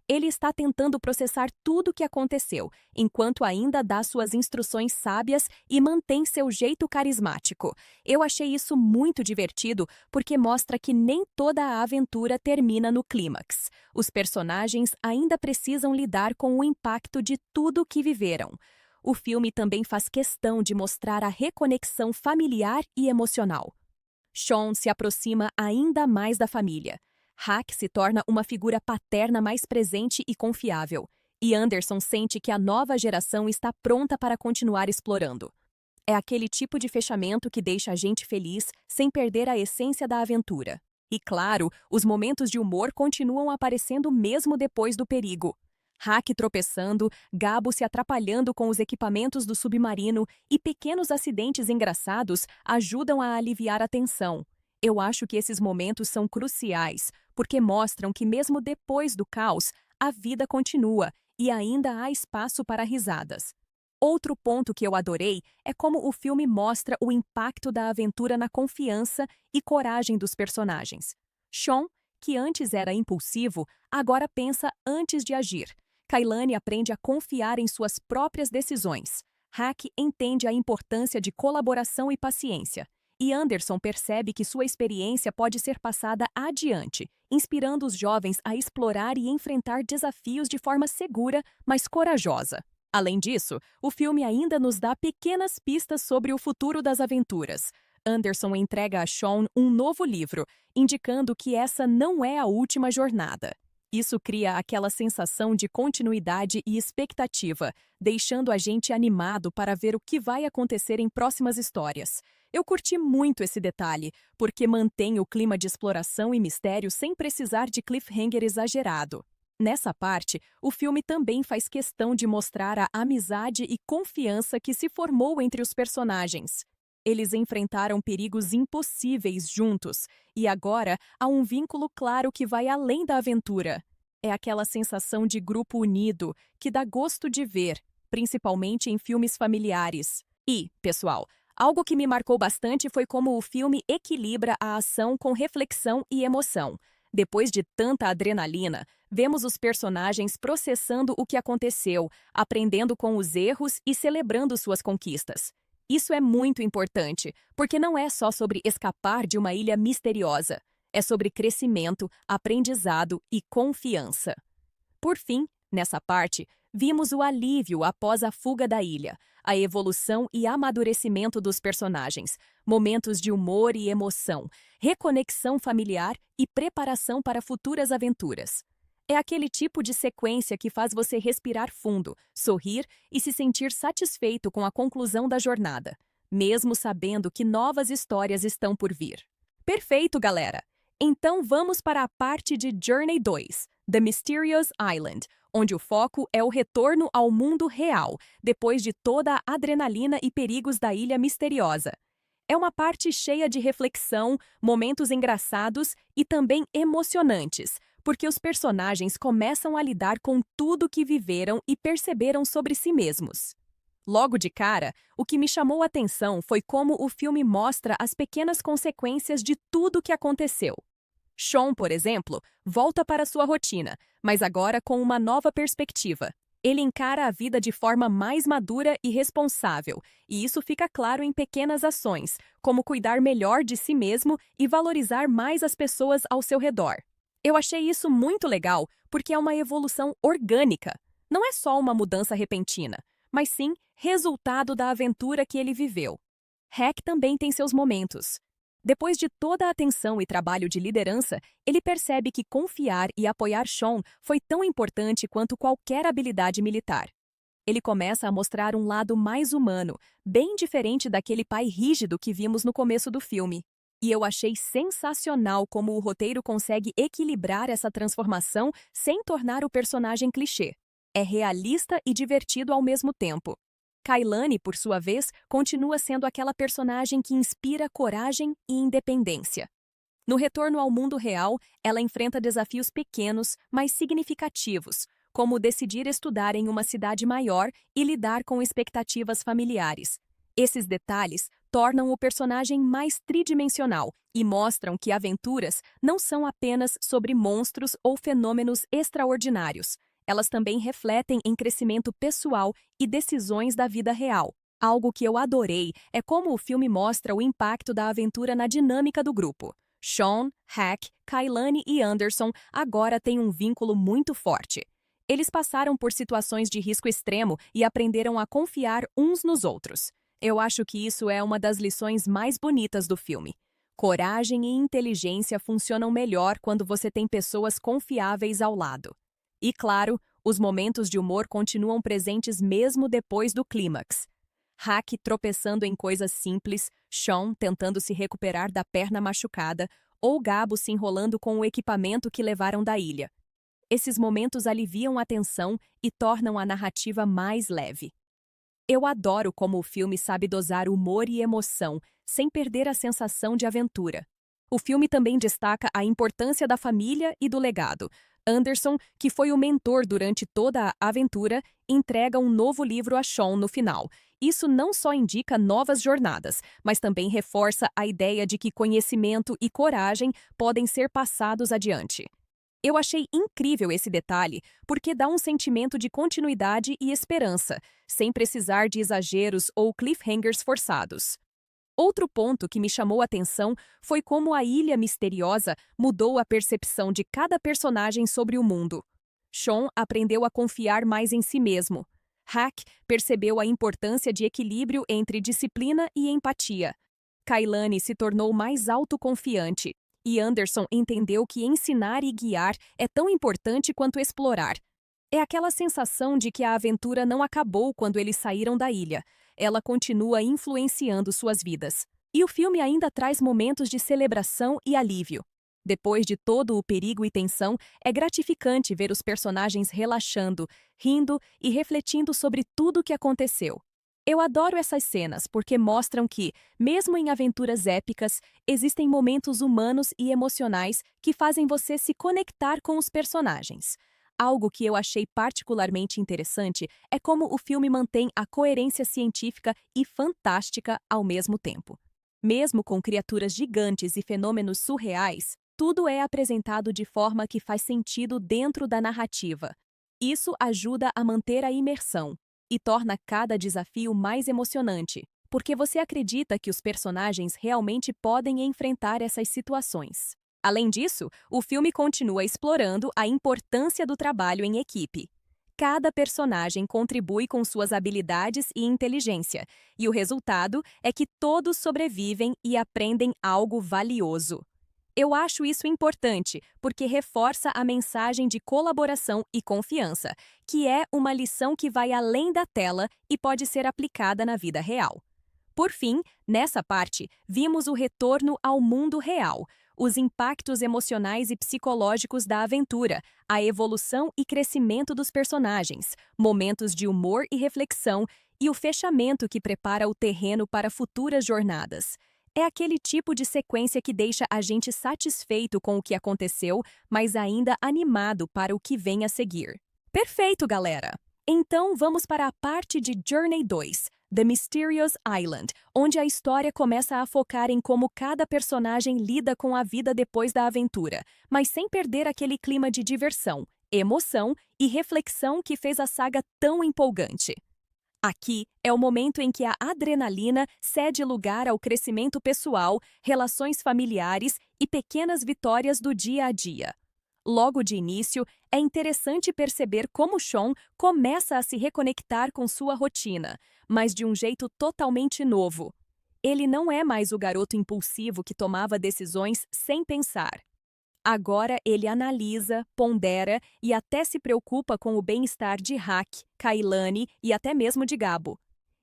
Speaker 2: Ele está tentando processar tudo o que aconteceu, enquanto ainda dá suas instruções sábias e mantém seu jeito carismático. Eu achei isso muito divertido porque mostra que nem toda a aventura termina no clímax. Os personagens ainda precisam lidar com o impacto de tudo o que viveram. O filme também faz questão de mostrar a reconexão familiar e emocional. Sean se aproxima ainda mais da família. Hack se torna uma figura paterna mais presente e confiável, e Anderson sente que a nova geração está pronta para continuar explorando. É aquele tipo de fechamento que deixa a gente feliz sem perder a essência da aventura. E claro, os momentos de humor continuam aparecendo mesmo depois do perigo. Hack tropeçando, Gabo se atrapalhando com os equipamentos do submarino e pequenos acidentes engraçados ajudam a aliviar a tensão. Eu acho que esses momentos são cruciais, porque mostram que mesmo depois do caos, a vida continua e ainda há espaço para risadas. Outro ponto que eu adorei é como o filme mostra o impacto da aventura na confiança e coragem dos personagens. Sean, que antes era impulsivo, agora pensa antes de agir. Kailani aprende a confiar em suas próprias decisões. Hack entende a importância de colaboração e paciência. E Anderson percebe que sua experiência pode ser passada adiante, inspirando os jovens a explorar e enfrentar desafios de forma segura, mas corajosa. Além disso, o filme ainda nos dá pequenas pistas sobre o futuro das aventuras. Anderson entrega a Sean um novo livro, indicando que essa não é a última jornada. Isso cria aquela sensação de continuidade e expectativa, deixando a gente animado para ver o que vai acontecer em próximas histórias. Eu curti muito esse detalhe, porque mantém o clima de exploração e mistério sem precisar de cliffhanger exagerado. Nessa parte, o filme também faz questão de mostrar a amizade e confiança que se formou entre os personagens. Eles enfrentaram perigos impossíveis juntos, e agora há um vínculo claro que vai além da aventura. É aquela sensação de grupo unido que dá gosto de ver, principalmente em filmes familiares. E, pessoal, algo que me marcou bastante foi como o filme equilibra a ação com reflexão e emoção. Depois de tanta adrenalina, vemos os personagens processando o que aconteceu, aprendendo com os erros e celebrando suas conquistas. Isso é muito importante, porque não é só sobre escapar de uma ilha misteriosa. É sobre crescimento, aprendizado e confiança. Por fim, nessa parte, vimos o alívio após a fuga da ilha, a evolução e amadurecimento dos personagens, momentos de humor e emoção, reconexão familiar e preparação para futuras aventuras. É aquele tipo de sequência que faz você respirar fundo, sorrir e se sentir satisfeito com a conclusão da jornada, mesmo sabendo que novas histórias estão por vir. Perfeito, galera! Então vamos para a parte de Journey 2, The Mysterious Island, onde o foco é o retorno ao mundo real, depois de toda a adrenalina e perigos da ilha misteriosa. É uma parte cheia de reflexão, momentos engraçados e também emocionantes, porque os personagens começam a lidar com tudo que viveram e perceberam sobre si mesmos. Logo de cara, o que me chamou a atenção foi como o filme mostra as pequenas consequências de tudo o que aconteceu. Sean, por exemplo, volta para sua rotina, mas agora com uma nova perspectiva. Ele encara a vida de forma mais madura e responsável, e isso fica claro em pequenas ações, como cuidar melhor de si mesmo e valorizar mais as pessoas ao seu redor. Eu achei isso muito legal porque é uma evolução orgânica. Não é só uma mudança repentina, mas sim resultado da aventura que ele viveu. Hack também tem seus momentos. Depois de toda a atenção e trabalho de liderança, ele percebe que confiar e apoiar Sean foi tão importante quanto qualquer habilidade militar. Ele começa a mostrar um lado mais humano, bem diferente daquele pai rígido que vimos no começo do filme. E eu achei sensacional como o roteiro consegue equilibrar essa transformação sem tornar o personagem clichê. É realista e divertido ao mesmo tempo. Kailani, por sua vez, continua sendo aquela personagem que inspira coragem e independência. No retorno ao mundo real, ela enfrenta desafios pequenos, mas significativos, como decidir estudar em uma cidade maior e lidar com expectativas familiares. Esses detalhes tornam o personagem mais tridimensional e mostram que aventuras não são apenas sobre monstros ou fenômenos extraordinários. Elas também refletem em crescimento pessoal e decisões da vida real. Algo que eu adorei é como o filme mostra o impacto da aventura na dinâmica do grupo. Sean, Hack, Kailani e Anderson agora têm um vínculo muito forte. Eles passaram por situações de risco extremo e aprenderam a confiar uns nos outros. Eu acho que isso é uma das lições mais bonitas do filme. Coragem e inteligência funcionam melhor quando você tem pessoas confiáveis ao lado. E claro, os momentos de humor continuam presentes mesmo depois do clímax. Hack tropeçando em coisas simples, Sean tentando se recuperar da perna machucada ou Gabo se enrolando com o equipamento que levaram da ilha. Esses momentos aliviam a tensão e tornam a narrativa mais leve. Eu adoro como o filme sabe dosar humor e emoção, sem perder a sensação de aventura. O filme também destaca a importância da família e do legado. Anderson, que foi o mentor durante toda a aventura, entrega um novo livro a Sean no final. Isso não só indica novas jornadas, mas também reforça a ideia de que conhecimento e coragem podem ser passados adiante. Eu achei incrível esse detalhe, porque dá um sentimento de continuidade e esperança, sem precisar de exageros ou cliffhangers forçados. Outro ponto que me chamou a atenção foi como a Ilha Misteriosa mudou a percepção de cada personagem sobre o mundo. Sean aprendeu a confiar mais em si mesmo. Hack percebeu a importância de equilíbrio entre disciplina e empatia. Kailani se tornou mais autoconfiante. E Anderson entendeu que ensinar e guiar é tão importante quanto explorar. É aquela sensação de que a aventura não acabou quando eles saíram da ilha. Ela continua influenciando suas vidas. E o filme ainda traz momentos de celebração e alívio. Depois de todo o perigo e tensão, é gratificante ver os personagens relaxando, rindo e refletindo sobre tudo o que aconteceu. Eu adoro essas cenas porque mostram que, mesmo em aventuras épicas, existem momentos humanos e emocionais que fazem você se conectar com os personagens. Algo que eu achei particularmente interessante é como o filme mantém a coerência científica e fantástica ao mesmo tempo. Mesmo com criaturas gigantes e fenômenos surreais, tudo é apresentado de forma que faz sentido dentro da narrativa. Isso ajuda a manter a imersão e torna cada desafio mais emocionante, porque você acredita que os personagens realmente podem enfrentar essas situações. Além disso, o filme continua explorando a importância do trabalho em equipe. Cada personagem contribui com suas habilidades e inteligência, e o resultado é que todos sobrevivem e aprendem algo valioso. Eu acho isso importante, porque reforça a mensagem de colaboração e confiança, que é uma lição que vai além da tela e pode ser aplicada na vida real. Por fim, nessa parte, vimos o retorno ao mundo real, os impactos emocionais e psicológicos da aventura, a evolução e crescimento dos personagens, momentos de humor e reflexão e o fechamento que prepara o terreno para futuras jornadas. É aquele tipo de sequência que deixa a gente satisfeito com o que aconteceu, mas ainda animado para o que vem a seguir. Perfeito, galera! Então vamos para a parte de Journey 2, The Mysterious Island, onde a história começa a focar em como cada personagem lida com a vida depois da aventura, mas sem perder aquele clima de diversão, emoção e reflexão que fez a saga tão empolgante. Aqui é o momento em que a adrenalina cede lugar ao crescimento pessoal, relações familiares e pequenas vitórias do dia a dia. Logo de início, é interessante perceber como Sean começa a se reconectar com sua rotina, mas de um jeito totalmente novo. Ele não é mais o garoto impulsivo que tomava decisões sem pensar. Agora ele analisa, pondera e até se preocupa com o bem-estar de Hack, Kailani e até mesmo de Gabo.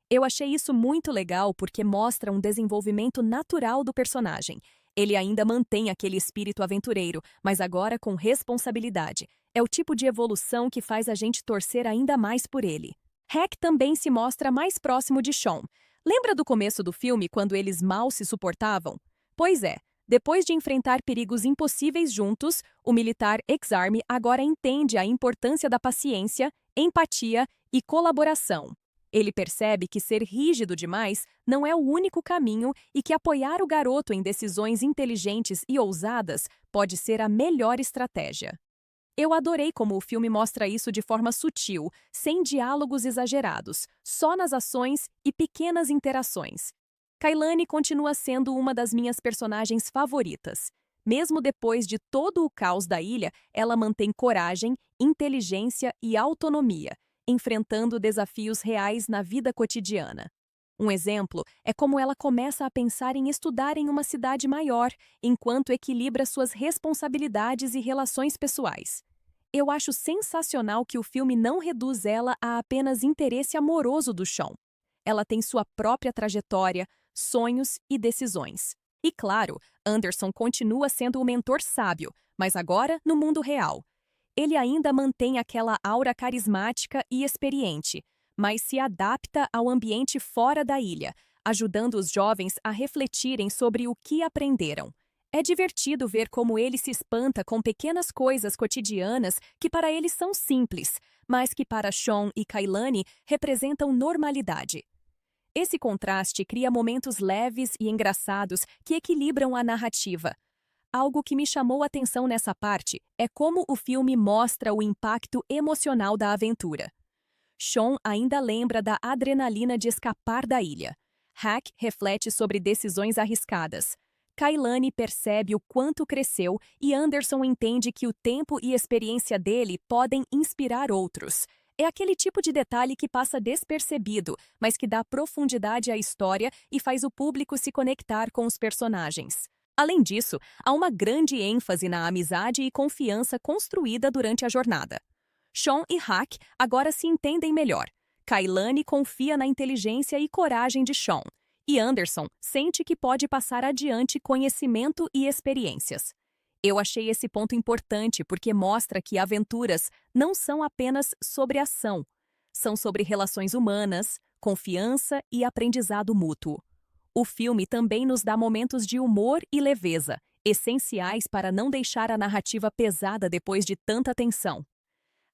Speaker 2: Eu achei isso muito legal porque mostra um desenvolvimento natural do personagem. Ele ainda mantém aquele espírito aventureiro, mas agora com responsabilidade. É o tipo de evolução que faz a gente torcer ainda mais por ele. Hack também se mostra mais próximo de Sean. Lembra do começo do filme, quando eles mal se suportavam? Pois é, depois de enfrentar perigos impossíveis juntos, o militar ex-Army agora entende a importância da paciência, empatia e colaboração. Ele percebe que ser rígido demais não é o único caminho e que apoiar o garoto em decisões inteligentes e ousadas pode ser a melhor estratégia. Eu adorei como o filme mostra isso de forma sutil, sem diálogos exagerados, só nas ações e pequenas interações. Kailani continua sendo uma das minhas personagens favoritas. Mesmo depois de todo o caos da ilha, ela mantém coragem, inteligência e autonomia, enfrentando desafios reais na vida cotidiana. Um exemplo é como ela começa a pensar em estudar em uma cidade maior, enquanto equilibra suas responsabilidades e relações pessoais. Eu acho sensacional que o filme não reduz ela a apenas interesse amoroso do Sean. Ela tem sua própria trajetória, sonhos e decisões. E claro, Anderson continua sendo o mentor sábio, mas agora no mundo real. Ele ainda mantém aquela aura carismática e experiente, mas se adapta ao ambiente fora da ilha, ajudando os jovens a refletirem sobre o que aprenderam. É divertido ver como ele se espanta com pequenas coisas cotidianas que para ele são simples, mas que para Sean e Kailani representam normalidade. Esse contraste cria momentos leves e engraçados que equilibram a narrativa. Algo que me chamou a atenção nessa parte é como o filme mostra o impacto emocional da aventura. Sean ainda lembra da adrenalina de escapar da ilha. Hack reflete sobre decisões arriscadas. Kailani percebe o quanto cresceu e Anderson entende que o tempo e experiência dele podem inspirar outros. É aquele tipo de detalhe que passa despercebido, mas que dá profundidade à história e faz o público se conectar com os personagens. Além disso, há uma grande ênfase na amizade e confiança construída durante a jornada. Sean e Hack agora se entendem melhor. Kailani confia na inteligência e coragem de Sean, e Anderson sente que pode passar adiante conhecimento e experiências. Eu achei esse ponto importante porque mostra que aventuras não são apenas sobre ação, são sobre relações humanas, confiança e aprendizado mútuo. O filme também nos dá momentos de humor e leveza, essenciais para não deixar a narrativa pesada depois de tanta tensão.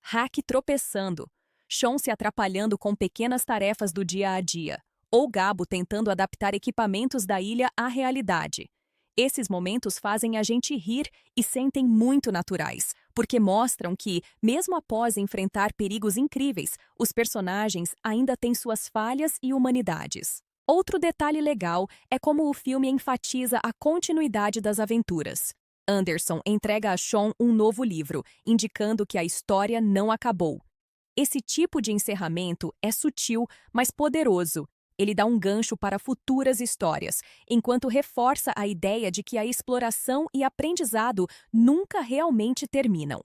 Speaker 2: Hack tropeçando, Sean se atrapalhando com pequenas tarefas do dia a dia, ou Gabo tentando adaptar equipamentos da ilha à realidade. Esses momentos fazem a gente rir e sentem muito naturais, porque mostram que, mesmo após enfrentar perigos incríveis, os personagens ainda têm suas falhas e humanidades. Outro detalhe legal é como o filme enfatiza a continuidade das aventuras. Anderson entrega a Sean um novo livro, indicando que a história não acabou. Esse tipo de encerramento é sutil, mas poderoso. Ele dá um gancho para futuras histórias, enquanto reforça a ideia de que a exploração e aprendizado nunca realmente terminam.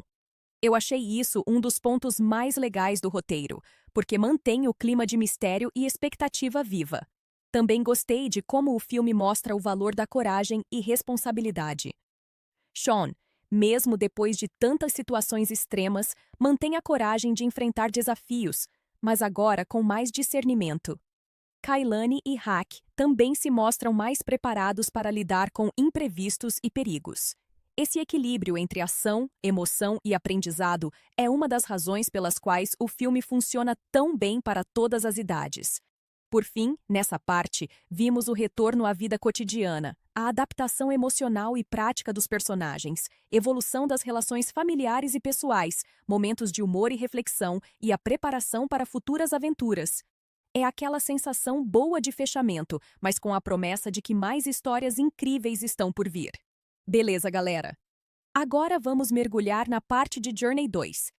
Speaker 2: Eu achei isso um dos pontos mais legais do roteiro, porque mantém o clima de mistério e expectativa viva. Também gostei de como o filme mostra o valor da coragem e responsabilidade. Sean, mesmo depois de tantas situações extremas, mantém a coragem de enfrentar desafios, mas agora com mais discernimento. Kailani e Hack também se mostram mais preparados para lidar com imprevistos e perigos. Esse equilíbrio entre ação, emoção e aprendizado é uma das razões pelas quais o filme funciona tão bem para todas as idades. Por fim, nessa parte, vimos o retorno à vida cotidiana, a adaptação emocional e prática dos personagens, evolução das relações familiares e pessoais, momentos de humor e reflexão e a preparação para futuras aventuras. É aquela sensação boa de fechamento, mas com a promessa de que mais histórias incríveis estão por vir. Beleza, galera? Agora vamos mergulhar na parte de Journey 2,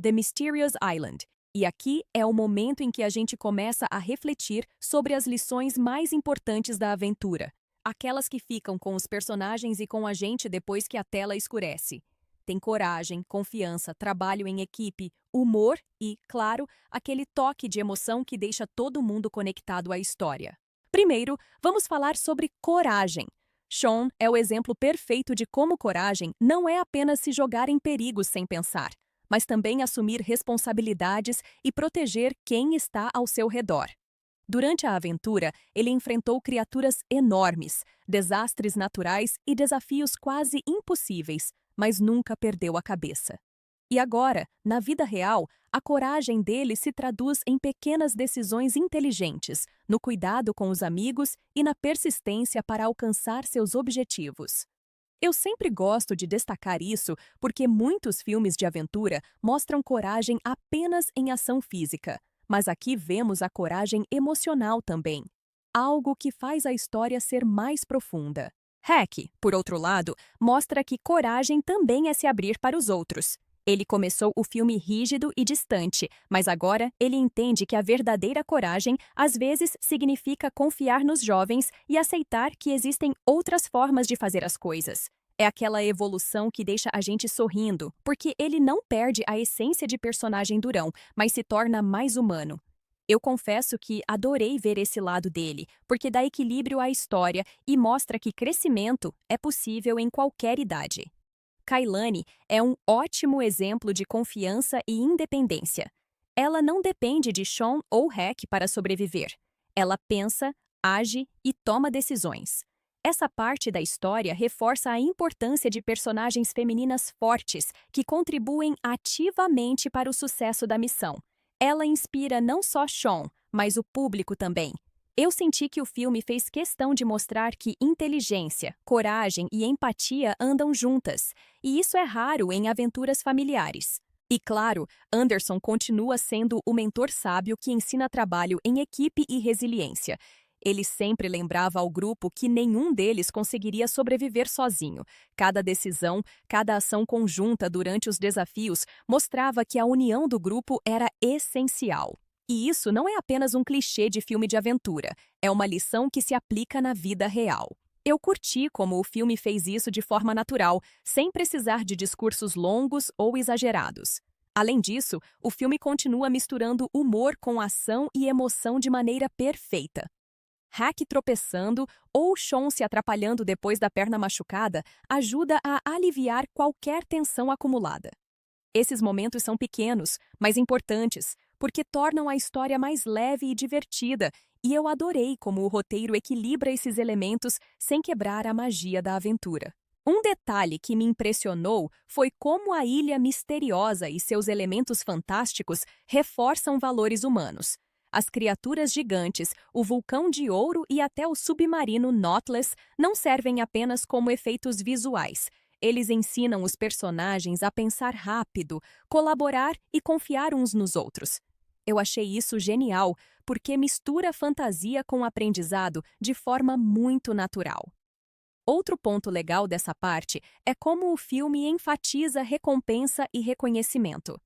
Speaker 2: The Mysterious Island, E aqui é o momento em que a gente começa a refletir sobre as lições mais importantes da aventura, aquelas que ficam com os personagens e com a gente depois que a tela escurece. Tem coragem, confiança, trabalho em equipe, humor e, claro, aquele toque de emoção que deixa todo mundo conectado à história. Primeiro, vamos falar sobre coragem. Sean é o exemplo perfeito de como coragem não é apenas se jogar em perigos sem pensar, mas também assumir responsabilidades e proteger quem está ao seu redor. Durante a aventura, ele enfrentou criaturas enormes, desastres naturais e desafios quase impossíveis, mas nunca perdeu a cabeça. E agora, na vida real, a coragem dele se traduz em pequenas decisões inteligentes, no cuidado com os amigos e na persistência para alcançar seus objetivos. Eu sempre gosto de destacar isso porque muitos filmes de aventura mostram coragem apenas em ação física, mas aqui vemos a coragem emocional também, algo que faz a história ser mais profunda. Hack, por outro lado, mostra que coragem também é se abrir para os outros. Ele começou o filme rígido e distante, mas agora ele entende que a verdadeira coragem às vezes significa confiar nos jovens e aceitar que existem outras formas de fazer as coisas. É aquela evolução que deixa a gente sorrindo, porque ele não perde a essência de personagem durão, mas se torna mais humano. Eu confesso que adorei ver esse lado dele, porque dá equilíbrio à história e mostra que crescimento é possível em qualquer idade. Kailani é um ótimo exemplo de confiança e independência. Ela não depende de Sean ou Hack para sobreviver. Ela pensa, age e toma decisões. Essa parte da história reforça a importância de personagens femininas fortes que contribuem ativamente para o sucesso da missão. Ela inspira não só Sean, mas o público também. Eu senti que o filme fez questão de mostrar que inteligência, coragem e empatia andam juntas, e isso é raro em aventuras familiares. E claro, Anderson continua sendo o mentor sábio que ensina trabalho em equipe e resiliência. Ele sempre lembrava ao grupo que nenhum deles conseguiria sobreviver sozinho. Cada decisão, cada ação conjunta durante os desafios mostrava que a união do grupo era essencial. E isso não é apenas um clichê de filme de aventura, é uma lição que se aplica na vida real. Eu curti como o filme fez isso de forma natural, sem precisar de discursos longos ou exagerados. Além disso, o filme continua misturando humor com ação e emoção de maneira perfeita. Hack tropeçando ou Sean se atrapalhando depois da perna machucada ajuda a aliviar qualquer tensão acumulada. Esses momentos são pequenos, mas importantes, porque tornam a história mais leve e divertida, e eu adorei como o roteiro equilibra esses elementos sem quebrar a magia da aventura. Um detalhe que me impressionou foi como a ilha misteriosa e seus elementos fantásticos reforçam valores humanos. As criaturas gigantes, o vulcão de ouro e até o submarino Nautilus não servem apenas como efeitos visuais. Eles ensinam os personagens a pensar rápido, colaborar e confiar uns nos outros. Eu achei isso genial, porque mistura fantasia com aprendizado de forma muito natural. Outro ponto legal dessa parte é como o filme enfatiza recompensa e reconhecimento.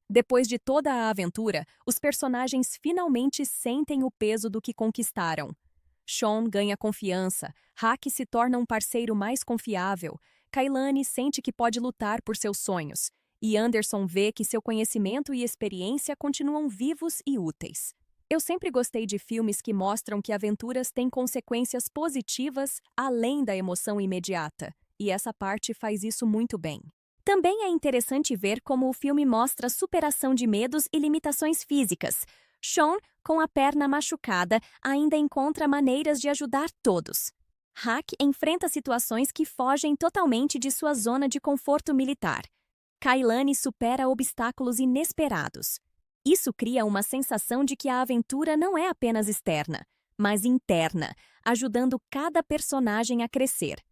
Speaker 2: Depois de toda a aventura, os personagens finalmente sentem o peso do que conquistaram. Sean ganha confiança, Hack se torna um parceiro mais confiável, Kailani sente que pode lutar por seus sonhos, e Anderson vê que seu conhecimento e experiência continuam vivos e úteis. Eu sempre gostei de filmes que mostram que aventuras têm consequências positivas além da emoção imediata, e essa parte faz isso muito bem. Também é interessante ver como o filme mostra superação de medos e limitações físicas. Sean, com a perna machucada, ainda encontra maneiras de ajudar todos. Hack enfrenta situações que fogem totalmente de sua zona de conforto militar. Kailani supera obstáculos inesperados. Isso cria uma sensação de que a aventura não é apenas externa, mas interna, ajudando cada personagem a crescer.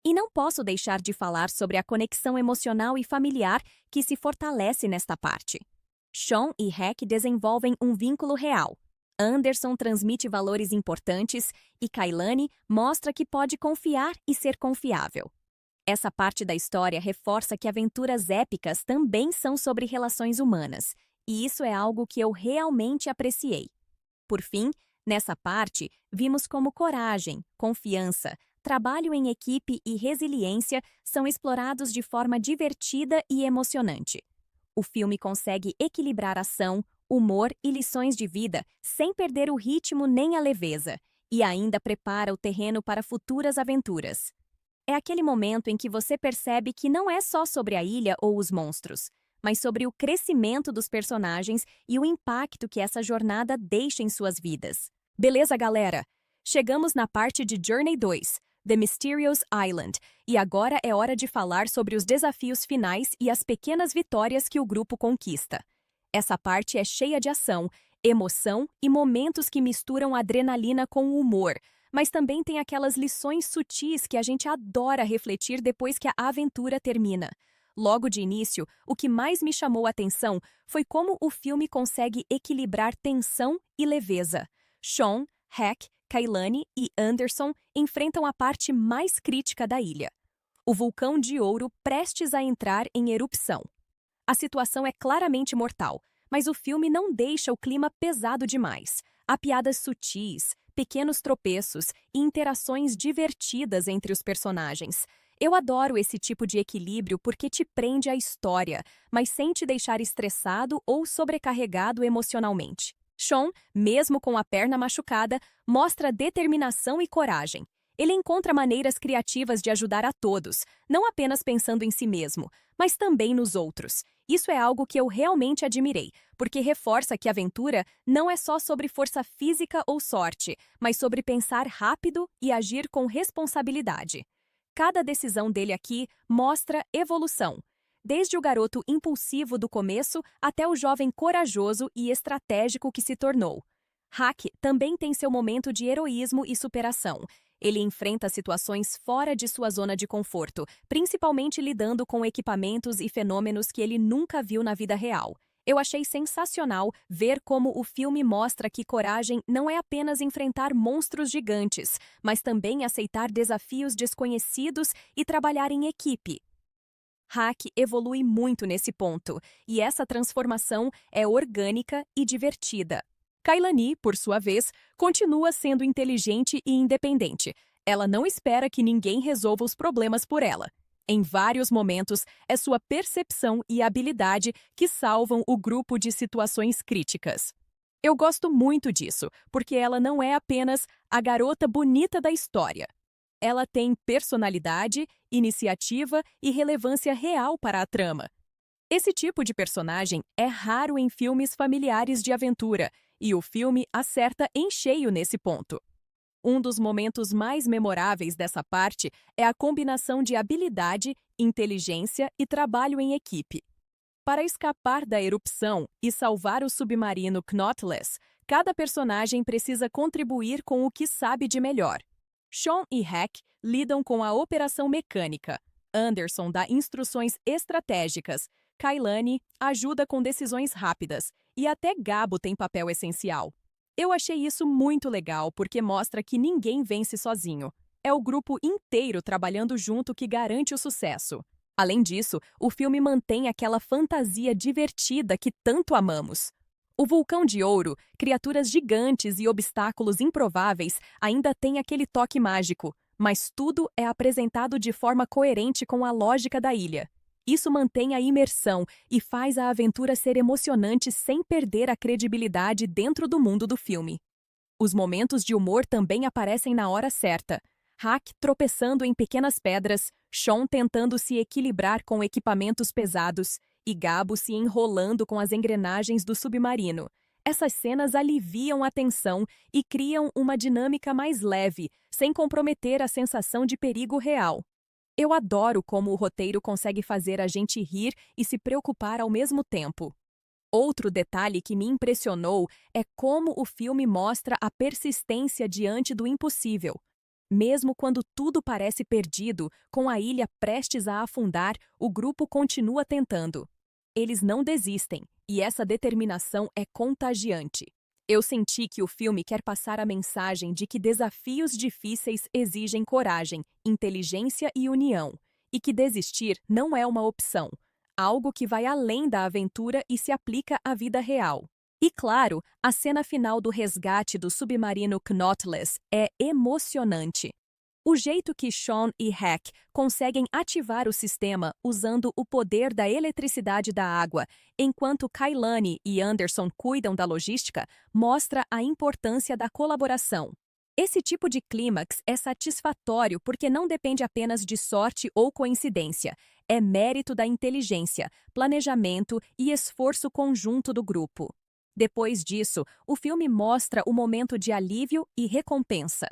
Speaker 2: E não posso deixar de falar sobre a conexão emocional e familiar que se fortalece nesta parte. Sean e Hack desenvolvem um vínculo real. Anderson transmite valores importantes e Kailani mostra que pode confiar e ser confiável. Essa parte da história reforça que aventuras épicas também são sobre relações humanas, e isso é algo que eu realmente apreciei. Por fim, nessa parte, vimos como coragem, confiança, trabalho em equipe e resiliência são explorados de forma divertida e emocionante. O filme consegue equilibrar ação, humor e lições de vida sem perder o ritmo nem a leveza, e ainda prepara o terreno para futuras aventuras. É aquele momento em que você percebe que não é só sobre a ilha ou os monstros, mas sobre o crescimento dos personagens e o impacto que essa jornada deixa em suas vidas. Beleza, galera? Chegamos na parte de Journey 2, The Mysterious Island, e agora é hora de falar sobre os desafios finais e as pequenas vitórias que o grupo conquista. Essa parte é cheia de ação, emoção e momentos que misturam adrenalina com humor, mas também tem aquelas lições sutis que a gente adora refletir depois que a aventura termina. Logo de início, o que mais me chamou a atenção foi como o filme consegue equilibrar tensão e leveza. Sean, Hack, Kailani e Anderson enfrentam a parte mais crítica da ilha. O vulcão de ouro prestes a entrar em erupção. A situação é claramente mortal, mas o filme não deixa o clima pesado demais. Há piadas sutis, pequenos tropeços e interações divertidas entre os personagens. Eu adoro esse tipo de equilíbrio porque te prende à história, mas sem te deixar estressado ou sobrecarregado emocionalmente. Sean, mesmo com a perna machucada, mostra determinação e coragem. Ele encontra maneiras criativas de ajudar a todos, não apenas pensando em si mesmo, mas também nos outros. Isso é algo que eu realmente admirei, porque reforça que a aventura não é só sobre força física ou sorte, mas sobre pensar rápido e agir com responsabilidade. Cada decisão dele aqui mostra evolução, desde o garoto impulsivo do começo até o jovem corajoso e estratégico que se tornou. Hack também tem seu momento de heroísmo e superação. Ele enfrenta situações fora de sua zona de conforto, principalmente lidando com equipamentos e fenômenos que ele nunca viu na vida real. Eu achei sensacional ver como o filme mostra que coragem não é apenas enfrentar monstros gigantes, mas também aceitar desafios desconhecidos e trabalhar em equipe. Hack evolui muito nesse ponto, e essa transformação é orgânica e divertida. Kailani, por sua vez, continua sendo inteligente e independente. Ela não espera que ninguém resolva os problemas por ela. Em vários momentos, é sua percepção e habilidade que salvam o grupo de situações críticas. Eu gosto muito disso, porque ela não é apenas a garota bonita da história. Ela tem personalidade, iniciativa e relevância real para a trama. Esse tipo de personagem é raro em filmes familiares de aventura, e o filme acerta em cheio nesse ponto. Um dos momentos mais memoráveis dessa parte é a combinação de habilidade, inteligência e trabalho em equipe. Para escapar da erupção e salvar o submarino Knotless, cada personagem precisa contribuir com o que sabe de melhor. Sean e Hack lidam com a operação mecânica, Anderson dá instruções estratégicas, Kailani ajuda com decisões rápidas e até Gabo tem papel essencial. Eu achei isso muito legal porque mostra que ninguém vence sozinho. É o grupo inteiro trabalhando junto que garante o sucesso. Além disso, o filme mantém aquela fantasia divertida que tanto amamos. O vulcão de ouro, criaturas gigantes e obstáculos improváveis ainda tem aquele toque mágico, mas tudo é apresentado de forma coerente com a lógica da ilha. Isso mantém a imersão e faz a aventura ser emocionante sem perder a credibilidade dentro do mundo do filme. Os momentos de humor também aparecem na hora certa. Hack tropeçando em pequenas pedras, Sean tentando se equilibrar com equipamentos pesados e Gabo se enrolando com as engrenagens do submarino. Essas cenas aliviam a tensão e criam uma dinâmica mais leve, sem comprometer a sensação de perigo real. Eu adoro como o roteiro consegue fazer a gente rir e se preocupar ao mesmo tempo. Outro detalhe que me impressionou é como o filme mostra a persistência diante do impossível. Mesmo quando tudo parece perdido, com a ilha prestes a afundar, o grupo continua tentando. Eles não desistem, e essa determinação é contagiante. Eu senti que o filme quer passar a mensagem de que desafios difíceis exigem coragem, inteligência e união, e que desistir não é uma opção. algo que vai além da aventura e se aplica à vida real. E claro, a cena final do resgate do submarino Knotless é emocionante. O jeito que Sean e Hack conseguem ativar o sistema usando o poder da eletricidade da água, enquanto Kailani e Anderson cuidam da logística, mostra a importância da colaboração. Esse tipo de clímax é satisfatório porque não depende apenas de sorte ou coincidência. É mérito da inteligência, planejamento e esforço conjunto do grupo. Depois disso, o filme mostra o momento de alívio e recompensa.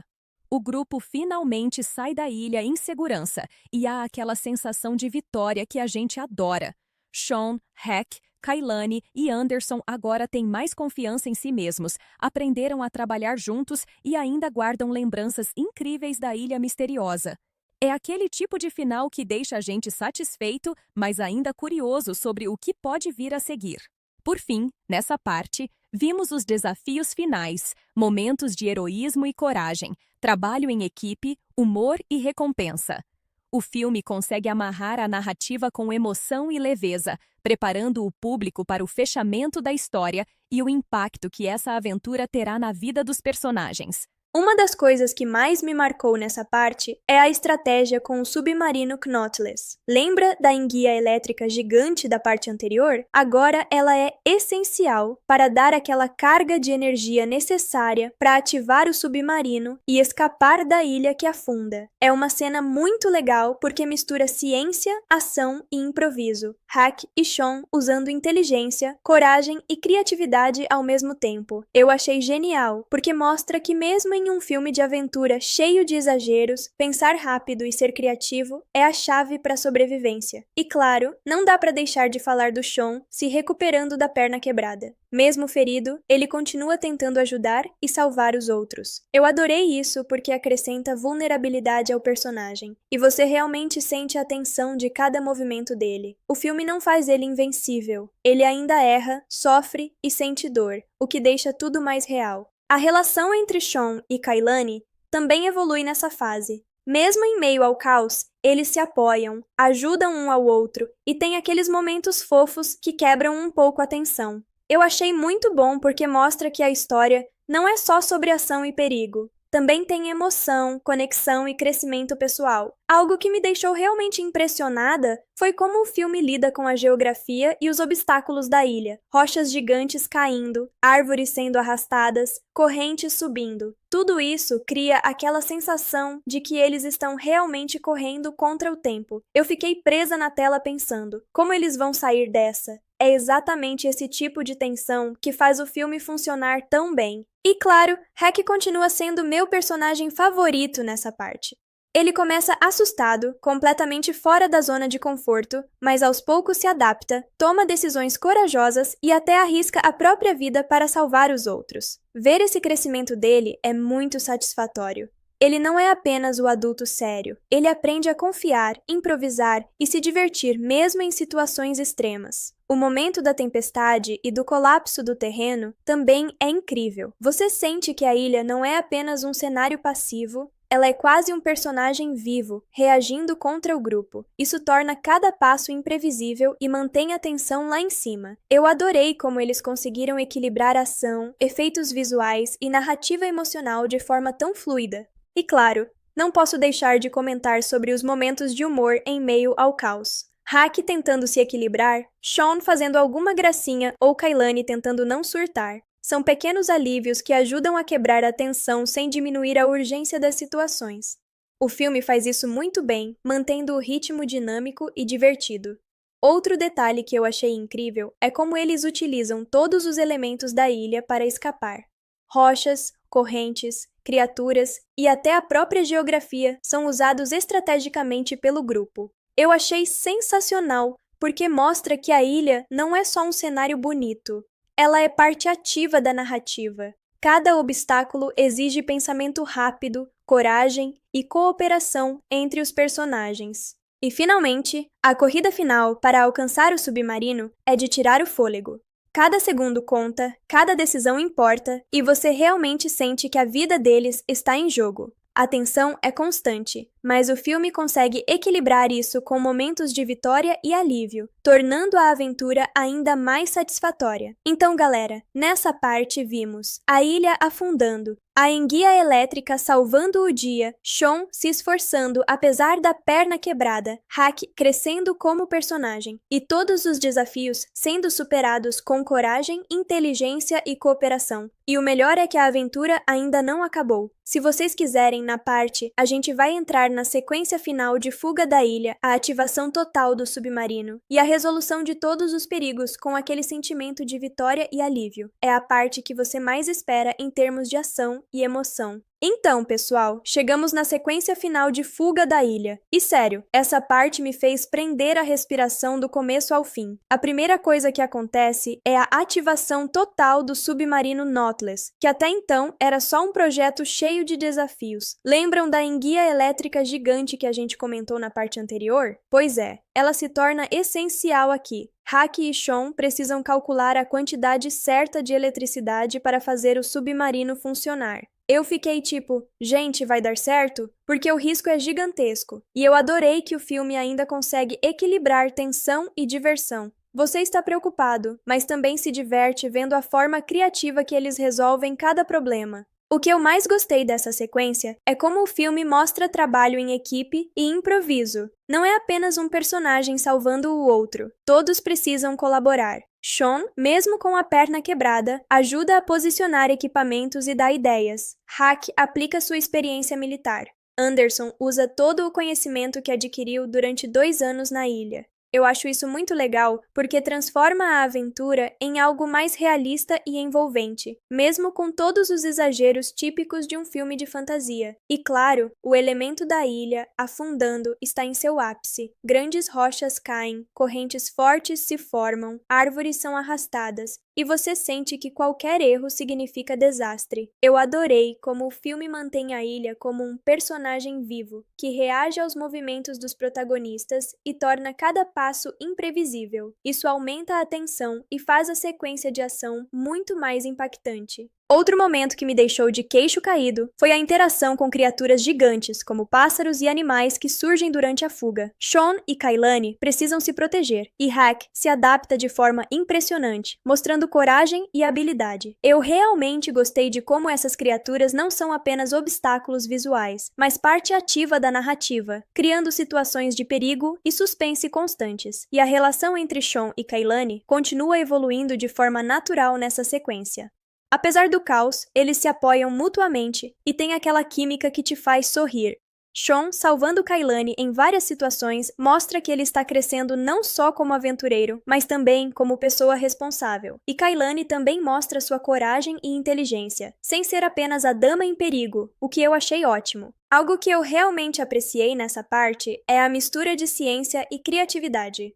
Speaker 2: O grupo finalmente sai da ilha em segurança e há aquela sensação de vitória que a gente adora. Sean, Hack, Kailani e Anderson agora têm mais confiança em si mesmos, aprenderam a trabalhar juntos e ainda guardam lembranças incríveis da ilha misteriosa. É aquele tipo de final que deixa a gente satisfeito, mas ainda curioso sobre o que pode vir a seguir. Por fim, nessa parte, vimos os desafios finais, momentos de heroísmo e coragem, trabalho em equipe, humor e recompensa. O filme consegue amarrar a narrativa com emoção e leveza, preparando o público para o fechamento da história e o impacto que essa aventura terá na vida dos personagens.
Speaker 1: Uma das coisas que mais me marcou nessa parte é a estratégia com o submarino Knotless. Lembra da enguia elétrica gigante da parte anterior? Agora ela é essencial para dar aquela carga de energia necessária para ativar o submarino e escapar da ilha que afunda. É uma cena muito legal porque mistura ciência, ação e improviso. Hack e Sean usando inteligência, coragem e criatividade ao mesmo tempo. Eu achei genial, porque mostra que mesmo em um filme de aventura cheio de exageros, pensar rápido e ser criativo é a chave para a sobrevivência. E claro, não dá para deixar de falar do Sean se recuperando da perna quebrada. Mesmo ferido, ele continua tentando ajudar e salvar os outros. Eu adorei isso porque acrescenta vulnerabilidade ao personagem, e você realmente sente a tensão de cada movimento dele. O filme não faz ele invencível, ele ainda erra, sofre e sente dor, o que deixa tudo mais real. A relação entre Sean e Kailani também evolui nessa fase. Mesmo em meio ao caos, eles se apoiam, ajudam um ao outro e tem aqueles momentos fofos que quebram um pouco a tensão. Eu achei muito bom porque mostra que a história não é só sobre ação e perigo. Também tem emoção, conexão e crescimento pessoal. Algo que me deixou realmente impressionada foi como o filme lida com a geografia e os obstáculos da ilha. Rochas gigantes caindo, árvores sendo arrastadas, correntes subindo. Tudo isso cria aquela sensação de que eles estão realmente correndo contra o tempo. Eu fiquei presa na tela pensando, como eles vão sair dessa? É exatamente esse tipo de tensão que faz o filme funcionar tão bem. E claro, Hack continua sendo meu personagem favorito nessa parte. Ele começa assustado, completamente fora da zona de conforto, mas aos poucos se adapta, toma decisões corajosas e até arrisca a própria vida para salvar os outros. Ver esse crescimento dele é muito satisfatório. Ele não é apenas o adulto sério, ele aprende a confiar, improvisar e se divertir mesmo em situações extremas. O momento da tempestade e do colapso do terreno também é incrível. Você sente que a ilha não é apenas um cenário passivo, ela é quase um personagem vivo, reagindo contra o grupo. Isso torna cada passo imprevisível e mantém a tensão lá em cima. Eu adorei como eles conseguiram equilibrar ação, efeitos visuais e narrativa emocional de forma tão fluida. E claro, não posso deixar de comentar sobre os momentos de humor em meio ao caos. Hack tentando se equilibrar, Sean fazendo alguma gracinha ou Kailani tentando não surtar. São pequenos alívios que ajudam a quebrar a tensão sem diminuir a urgência das situações. O filme faz isso muito bem, mantendo o ritmo dinâmico e divertido. Outro detalhe que eu achei incrível é como eles utilizam todos os elementos da ilha para escapar. Rochas, correntes, criaturas e até a própria geografia são usados estrategicamente pelo grupo. Eu achei sensacional, porque mostra que a ilha não é só um cenário bonito, ela é parte ativa da narrativa. Cada obstáculo exige pensamento rápido, coragem e cooperação entre os personagens. E finalmente, a corrida final para alcançar o submarino é de tirar o fôlego. Cada segundo conta, cada decisão importa e você realmente sente que a vida deles está em jogo. A tensão é constante, mas o filme consegue equilibrar isso com momentos de vitória e alívio, tornando a aventura ainda mais satisfatória. Então, galera, nessa parte vimos a ilha afundando, a enguia elétrica salvando o dia, Sean se esforçando apesar da perna quebrada, Hack crescendo como personagem, e todos os desafios sendo superados com coragem, inteligência e cooperação. E o melhor é que a aventura ainda não acabou. Se vocês quiserem, na parte, a gente vai entrar na sequência final de fuga da ilha, a ativação total do submarino, e a resolução de todos os perigos com aquele sentimento de vitória e alívio. É a parte que você mais espera em termos de ação e emoção. Então, pessoal, chegamos na sequência final de fuga da ilha. E sério, essa parte me fez prender a respiração do começo ao fim. A primeira coisa que acontece é a ativação total do submarino Nautilus, que até então era só um projeto cheio de desafios. Lembram da enguia elétrica gigante que a gente comentou na parte anterior? Pois é, ela se torna essencial aqui. Hack e Sean precisam calcular a quantidade certa de eletricidade para fazer o submarino funcionar. Eu fiquei tipo, gente, vai dar certo? Porque o risco é gigantesco. E eu adorei que o filme ainda consegue equilibrar tensão e diversão. Você está preocupado, mas também se diverte vendo a forma criativa que eles resolvem cada problema. O que eu mais gostei dessa sequência é como o filme mostra trabalho em equipe e improviso. Não é apenas um personagem salvando o outro, todos precisam colaborar. Sean, mesmo com a perna quebrada, ajuda a posicionar equipamentos e dá ideias. Hack aplica sua experiência militar. Anderson usa todo o conhecimento que adquiriu durante 2 anos na ilha. Eu acho isso muito legal porque transforma a aventura em algo mais realista e envolvente, mesmo com todos os exageros típicos de um filme de fantasia. E claro, o elemento da ilha afundando está em seu ápice. Grandes rochas caem, correntes fortes se formam, árvores são arrastadas, e você sente que qualquer erro significa desastre. Eu adorei como o filme mantém a ilha como um personagem vivo, que reage aos movimentos dos protagonistas e torna cada passo imprevisível. Isso aumenta a tensão e faz a sequência de ação muito mais impactante. Outro momento que me deixou de queixo caído foi a interação com criaturas gigantes, como pássaros e animais que surgem durante a fuga. Sean e Kailani precisam se proteger, e Hack se adapta de forma impressionante, mostrando coragem e habilidade. Eu realmente gostei de como essas criaturas não são apenas obstáculos visuais, mas parte ativa da narrativa, criando situações de perigo e suspense constantes. E a relação entre Sean e Kailani continua evoluindo de forma natural nessa sequência. Apesar do caos, eles se apoiam mutuamente e têm aquela química que te faz sorrir. Sean, salvando Kailani em várias situações, mostra que ele está crescendo não só como aventureiro, mas também como pessoa responsável. E Kailani também mostra sua coragem e inteligência, sem ser apenas a dama em perigo, o que eu achei ótimo. Algo que eu realmente apreciei nessa parte é a mistura de ciência e criatividade.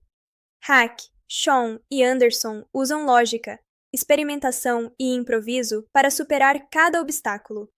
Speaker 1: Hack, Sean e Anderson usam lógica, experimentação e improviso para superar cada obstáculo.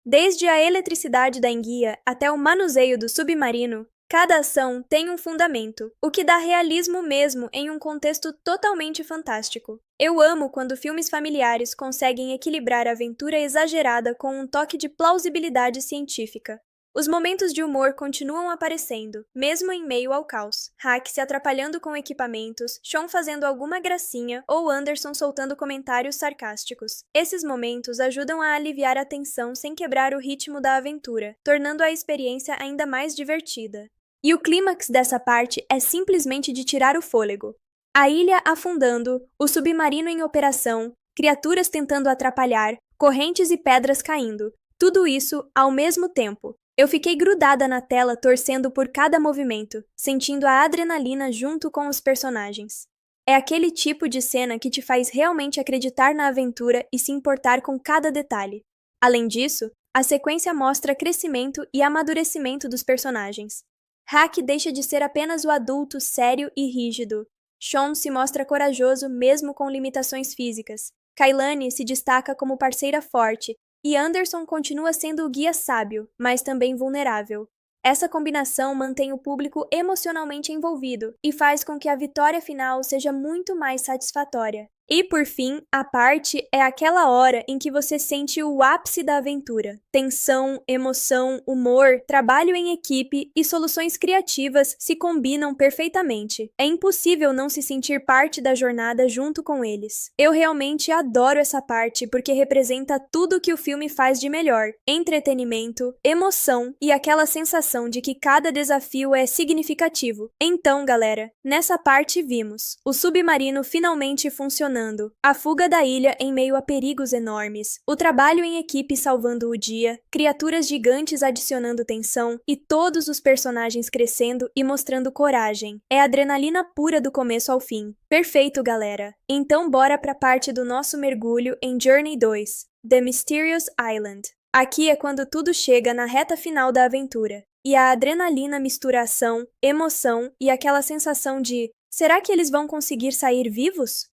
Speaker 1: Desde a eletricidade da enguia até o manuseio do submarino, cada ação tem um fundamento, o que dá realismo mesmo em um contexto totalmente fantástico. Eu amo quando filmes familiares conseguem equilibrar a aventura exagerada com um toque de plausibilidade científica. Os momentos de humor continuam aparecendo, mesmo em meio ao caos. Hack se atrapalhando com equipamentos, Sean fazendo alguma gracinha ou Anderson soltando comentários sarcásticos. Esses momentos ajudam a aliviar a tensão sem quebrar o ritmo da aventura, tornando a experiência ainda mais divertida. E o clímax dessa parte é simplesmente de tirar o fôlego. A ilha afundando, o submarino em operação, criaturas tentando atrapalhar, correntes e pedras caindo. Tudo isso ao mesmo tempo. Eu fiquei grudada na tela torcendo por cada movimento, sentindo a adrenalina junto com os personagens. É aquele tipo de cena que te faz realmente acreditar na aventura e se importar com cada detalhe. Além disso, a sequência mostra crescimento e amadurecimento dos personagens. Hack deixa de ser apenas o adulto sério e rígido. Sean se mostra corajoso mesmo com limitações físicas. Kailani se destaca como parceira forte, e Anderson continua sendo o guia sábio, mas também vulnerável. Essa combinação mantém o público emocionalmente envolvido e faz com que a vitória final seja muito mais satisfatória. E por fim, a parte é aquela hora em que você sente o ápice da aventura. Tensão, emoção, humor, trabalho em equipe e soluções criativas se combinam perfeitamente. É impossível não se sentir parte da jornada junto com eles. Eu realmente adoro essa parte porque representa tudo que o filme faz de melhor: entretenimento, emoção e aquela sensação de que cada desafio é significativo. Então, galera, nessa parte vimos o submarino finalmente funcionando, a fuga da ilha em meio a perigos enormes, o trabalho em equipe salvando o dia, criaturas gigantes adicionando tensão e todos os personagens crescendo e mostrando coragem. É adrenalina pura do começo ao fim. Perfeito, galera! Então bora pra parte do nosso mergulho em Journey 2, The Mysterious Island. Aqui é quando tudo chega na reta final da aventura, e a adrenalina mistura ação, emoção e aquela sensação de: será que eles vão conseguir sair vivos?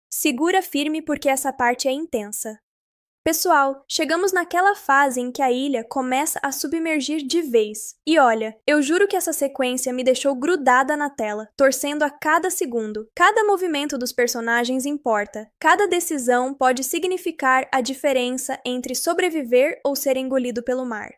Speaker 1: Segura firme porque essa parte é intensa. Pessoal, chegamos naquela fase em que a ilha começa a submergir de vez. E olha, eu juro que essa sequência me deixou grudada na tela, torcendo a cada segundo. Cada movimento dos personagens importa. Cada decisão pode significar a diferença entre sobreviver ou ser engolido pelo mar.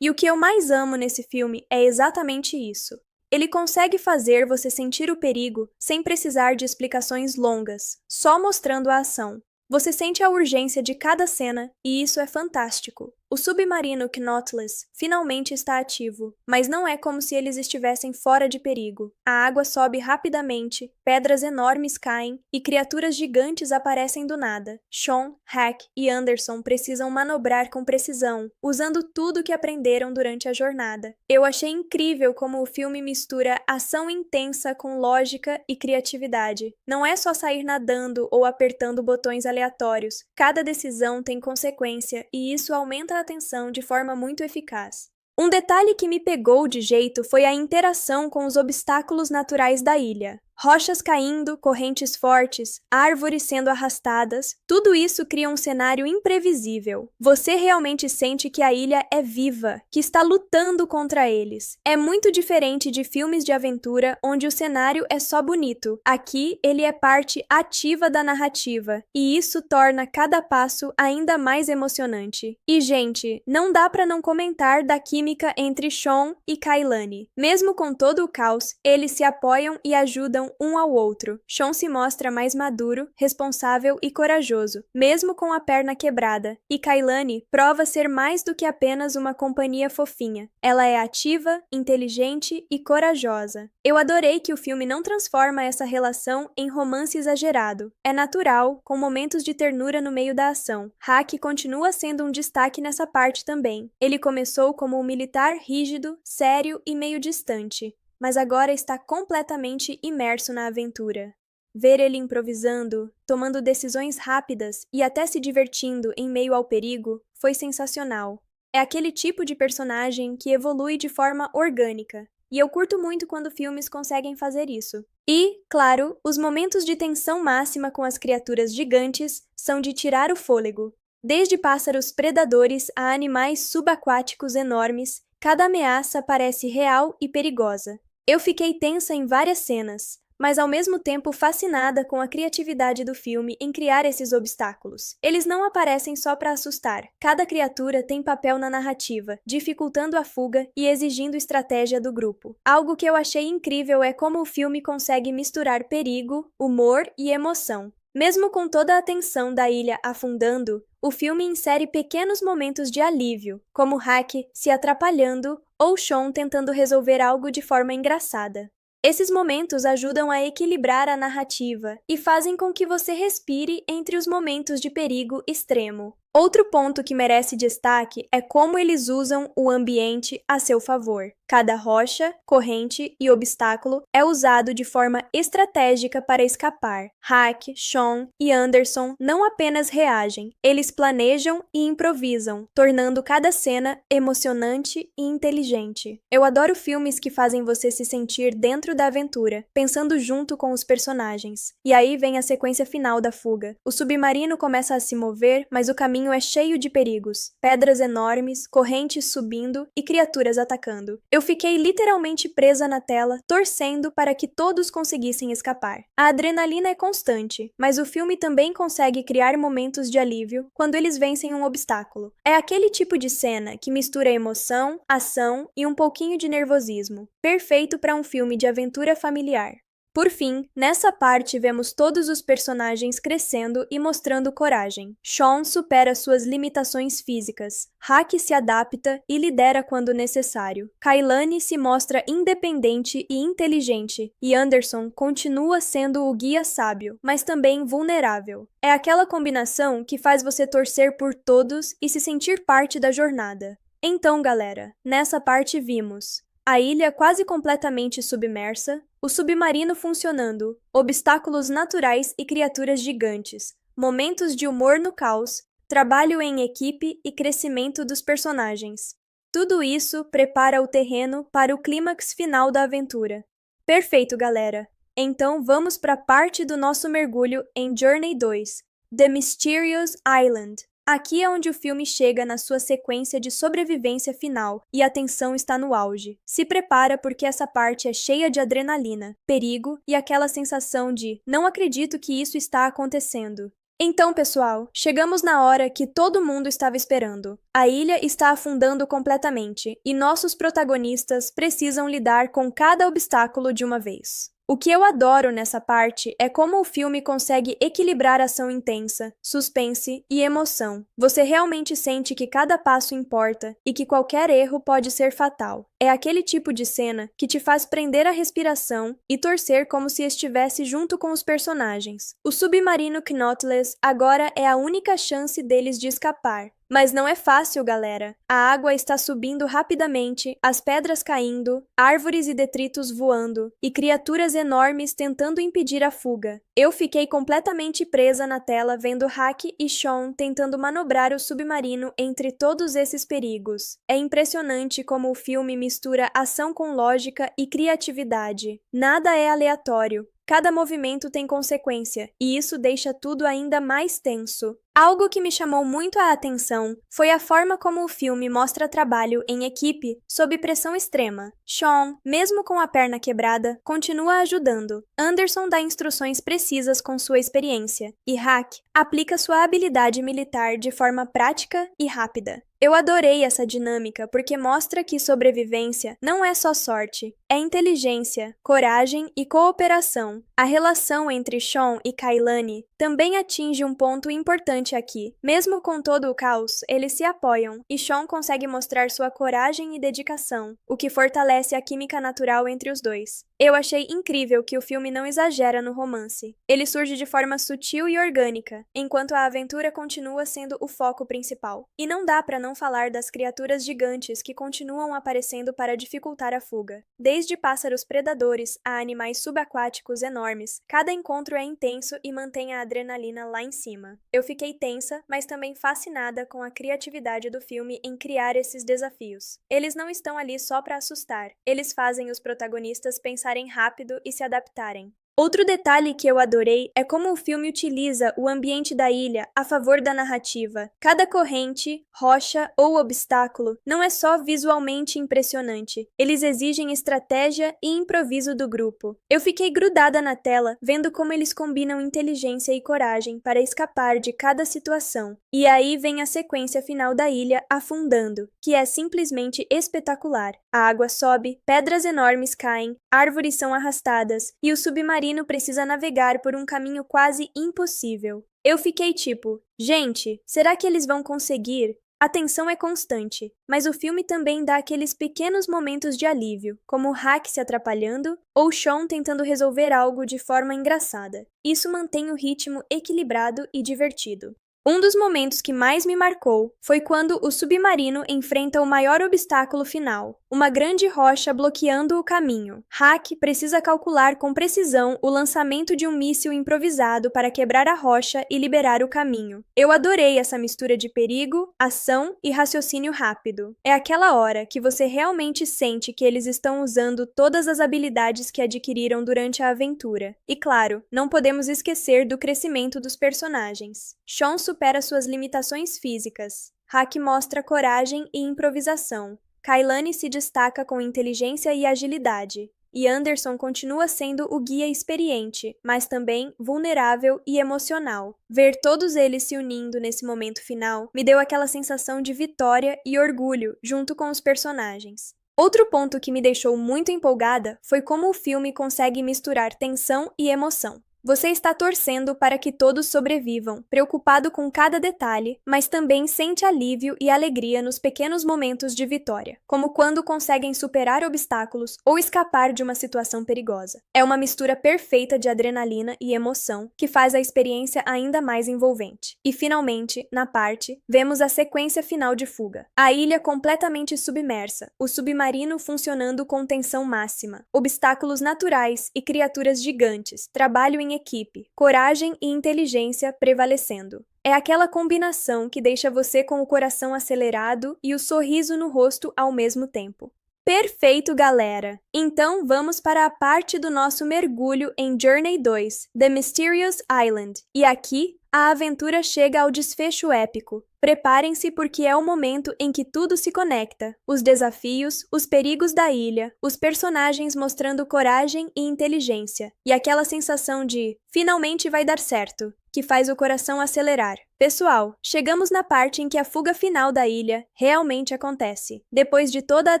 Speaker 1: E o que eu mais amo nesse filme é exatamente isso. Ele consegue fazer você sentir o perigo sem precisar de explicações longas, só mostrando a ação. Você sente a urgência de cada cena e isso é fantástico. O submarino Nautilus finalmente está ativo, mas não é como se eles estivessem fora de perigo. A água sobe rapidamente, pedras enormes caem e criaturas gigantes aparecem do nada. Sean, Hack e Anderson precisam manobrar com precisão, usando tudo que aprenderam durante a jornada. Eu achei incrível como o filme mistura ação intensa com lógica e criatividade. Não é só sair nadando ou apertando botões aleatórios. Cada decisão tem consequência e isso aumenta a atenção de forma muito eficaz. Um detalhe que me pegou de jeito foi a interação com os obstáculos naturais da ilha. Rochas caindo, correntes fortes, árvores sendo arrastadas, tudo isso cria um cenário imprevisível. Você realmente sente que a ilha é viva, que está lutando contra eles. É muito diferente de filmes de aventura onde o cenário é só bonito. Aqui, ele é parte ativa da narrativa, e isso torna cada passo ainda mais emocionante. E, gente, não dá pra não comentar da química entre Sean e Kailani. Mesmo com todo o caos, eles se apoiam e ajudam um ao outro. Sean se mostra mais maduro, responsável e corajoso, mesmo com a perna quebrada, e Kailani prova ser mais do que apenas uma companhia fofinha. Ela é ativa, inteligente e corajosa. Eu adorei que o filme não transforma essa relação em romance exagerado. É natural, com momentos de ternura no meio da ação. Hack continua sendo um destaque nessa parte também. Ele começou como um militar rígido, sério e meio distante, mas agora está completamente imerso na aventura. Ver ele improvisando, tomando decisões rápidas e até se divertindo em meio ao perigo foi sensacional. É aquele tipo de personagem que evolui de forma orgânica, e eu curto muito quando filmes conseguem fazer isso. E, claro, os momentos de tensão máxima com as criaturas gigantes são de tirar o fôlego. Desde pássaros predadores a animais subaquáticos enormes, cada ameaça parece real e perigosa. Eu fiquei tensa em várias cenas, mas ao mesmo tempo fascinada com a criatividade do filme em criar esses obstáculos. Eles não aparecem só para assustar. Cada criatura tem papel na narrativa, dificultando a fuga e exigindo estratégia do grupo. Algo que eu achei incrível é como o filme consegue misturar perigo, humor e emoção. Mesmo com toda a tensão da ilha afundando, o filme insere pequenos momentos de alívio, como Hack se atrapalhando ou Sean tentando resolver algo de forma engraçada. Esses momentos ajudam a equilibrar a narrativa e fazem com que você respire entre os momentos de perigo extremo. Outro ponto que merece destaque é como eles usam o ambiente a seu favor. Cada rocha, corrente e obstáculo é usado de forma estratégica para escapar. Hack, Sean e Anderson não apenas reagem, eles planejam e improvisam, tornando cada cena emocionante e inteligente. Eu adoro filmes que fazem você se sentir dentro da aventura, pensando junto com os personagens. E aí vem a sequência final da fuga. O submarino começa a se mover, mas o caminho caminho é cheio de perigos, pedras enormes, correntes subindo e criaturas atacando. Eu fiquei literalmente presa na tela, torcendo para que todos conseguissem escapar. A adrenalina é constante, mas o filme também consegue criar momentos de alívio quando eles vencem um obstáculo. É aquele tipo de cena que mistura emoção, ação e um pouquinho de nervosismo, perfeito para um filme de aventura familiar. Por fim, nessa parte vemos todos os personagens crescendo e mostrando coragem. Sean supera suas limitações físicas, Hack se adapta e lidera quando necessário. Kailani se mostra independente e inteligente, e Anderson continua sendo o guia sábio, mas também vulnerável. É aquela combinação que faz você torcer por todos e se sentir parte da jornada. Então, galera, nessa parte vimos a ilha quase completamente submersa, o submarino funcionando, obstáculos naturais e criaturas gigantes, momentos de humor no caos, trabalho em equipe e crescimento dos personagens. Tudo isso prepara o terreno para o clímax final da aventura. Perfeito, galera! Então vamos para a parte do nosso mergulho em Journey 2, The Mysterious Island. Aqui é onde o filme chega na sua sequência de sobrevivência final e a tensão está no auge. Se prepara porque essa parte é cheia de adrenalina, perigo e aquela sensação de não acredito que isso está acontecendo. Então, pessoal, chegamos na hora que todo mundo estava esperando. A ilha está afundando completamente e nossos protagonistas precisam lidar com cada obstáculo de uma vez. O que eu adoro nessa parte é como o filme consegue equilibrar ação intensa, suspense e emoção. Você realmente sente que cada passo importa e que qualquer erro pode ser fatal. É aquele tipo de cena que te faz prender a respiração e torcer como se estivesse junto com os personagens. O submarino Knotless agora é a única chance deles de escapar. Mas não é fácil, galera. A água está subindo rapidamente, as pedras caindo, árvores e detritos voando, e criaturas enormes tentando impedir a fuga. Eu fiquei completamente presa na tela vendo Hack e Sean tentando manobrar o submarino entre todos esses perigos. É impressionante como o filme mistura ação com lógica e criatividade. Nada é aleatório. Cada movimento tem consequência, e isso deixa tudo ainda mais tenso. Algo que me chamou muito a atenção foi a forma como o filme mostra trabalho em equipe sob pressão extrema. Sean, mesmo com a perna quebrada, continua ajudando. Anderson dá instruções precisas com sua experiência, e Hack aplica sua habilidade militar de forma prática e rápida. Eu adorei essa dinâmica porque mostra que sobrevivência não é só sorte, é inteligência, coragem e cooperação. A relação entre Sean e Kailani também atinge um ponto importante aqui. Mesmo com todo o caos, eles se apoiam e Sean consegue mostrar sua coragem e dedicação, o que fortalece a química natural entre os dois. Eu achei incrível que o filme não exagera no romance. Ele surge de forma sutil e orgânica, enquanto a aventura continua sendo o foco principal. E não dá pra não falar das criaturas gigantes que continuam aparecendo para dificultar a fuga. Desde pássaros predadores a animais subaquáticos enormes, cada encontro é intenso e mantém a adrenalina lá em cima. Eu fiquei tensa, mas também fascinada com a criatividade do filme em criar esses desafios. Eles não estão ali só para assustar, eles fazem os protagonistas pensarem rápido e se adaptarem. Outro detalhe que eu adorei é como o filme utiliza o ambiente da ilha a favor da narrativa. Cada corrente, rocha ou obstáculo não é só visualmente impressionante, eles exigem estratégia e improviso do grupo. Eu fiquei grudada na tela, vendo como eles combinam inteligência e coragem para escapar de cada situação. E aí vem a sequência final da ilha afundando, que é simplesmente espetacular. A água sobe, pedras enormes caem, árvores são arrastadas e o submarino precisa navegar por um caminho quase impossível. Eu fiquei tipo, gente, será que eles vão conseguir? A tensão é constante, mas o filme também dá aqueles pequenos momentos de alívio, como o Hack se atrapalhando ou Sean tentando resolver algo de forma engraçada. Isso mantém o ritmo equilibrado e divertido. Um dos momentos que mais me marcou foi quando o submarino enfrenta o maior obstáculo final, uma grande rocha bloqueando o caminho. Hack precisa calcular com precisão o lançamento de um míssil improvisado para quebrar a rocha e liberar o caminho. Eu adorei essa mistura de perigo, ação e raciocínio rápido. É aquela hora que você realmente sente que eles estão usando todas as habilidades que adquiriram durante a aventura. E claro, não podemos esquecer do crescimento dos personagens. Sean supera supera suas limitações físicas. Hack mostra coragem e improvisação. Kailani se destaca com inteligência e agilidade. E Anderson continua sendo o guia experiente, mas também vulnerável e emocional. Ver todos eles se unindo nesse momento final me deu aquela sensação de vitória e orgulho junto com os personagens. Outro ponto que me deixou muito empolgada foi como o filme consegue misturar tensão e emoção. Você está torcendo para que todos sobrevivam, preocupado com cada detalhe, mas também sente alívio e alegria nos pequenos momentos de vitória, como quando conseguem superar obstáculos ou escapar de uma situação perigosa. É uma mistura perfeita de adrenalina e emoção que faz a experiência ainda mais envolvente. E finalmente, na parte, vemos a sequência final de fuga. A ilha completamente submersa, o submarino funcionando com tensão máxima, obstáculos naturais e criaturas gigantes, trabalho em equipe, coragem e inteligência prevalecendo. É aquela combinação que deixa você com o coração acelerado e o sorriso no rosto ao mesmo tempo. Perfeito, galera! Então vamos para a parte do nosso mergulho em Journey 2, The Mysterious Island. E aqui, a aventura chega ao desfecho épico. Preparem-se porque é o momento em que tudo se conecta. Os desafios, os perigos da ilha, os personagens mostrando coragem e inteligência. E aquela sensação de finalmente vai dar certo, que faz o coração acelerar. Pessoal, chegamos na parte em que a fuga final da ilha realmente acontece. Depois de toda a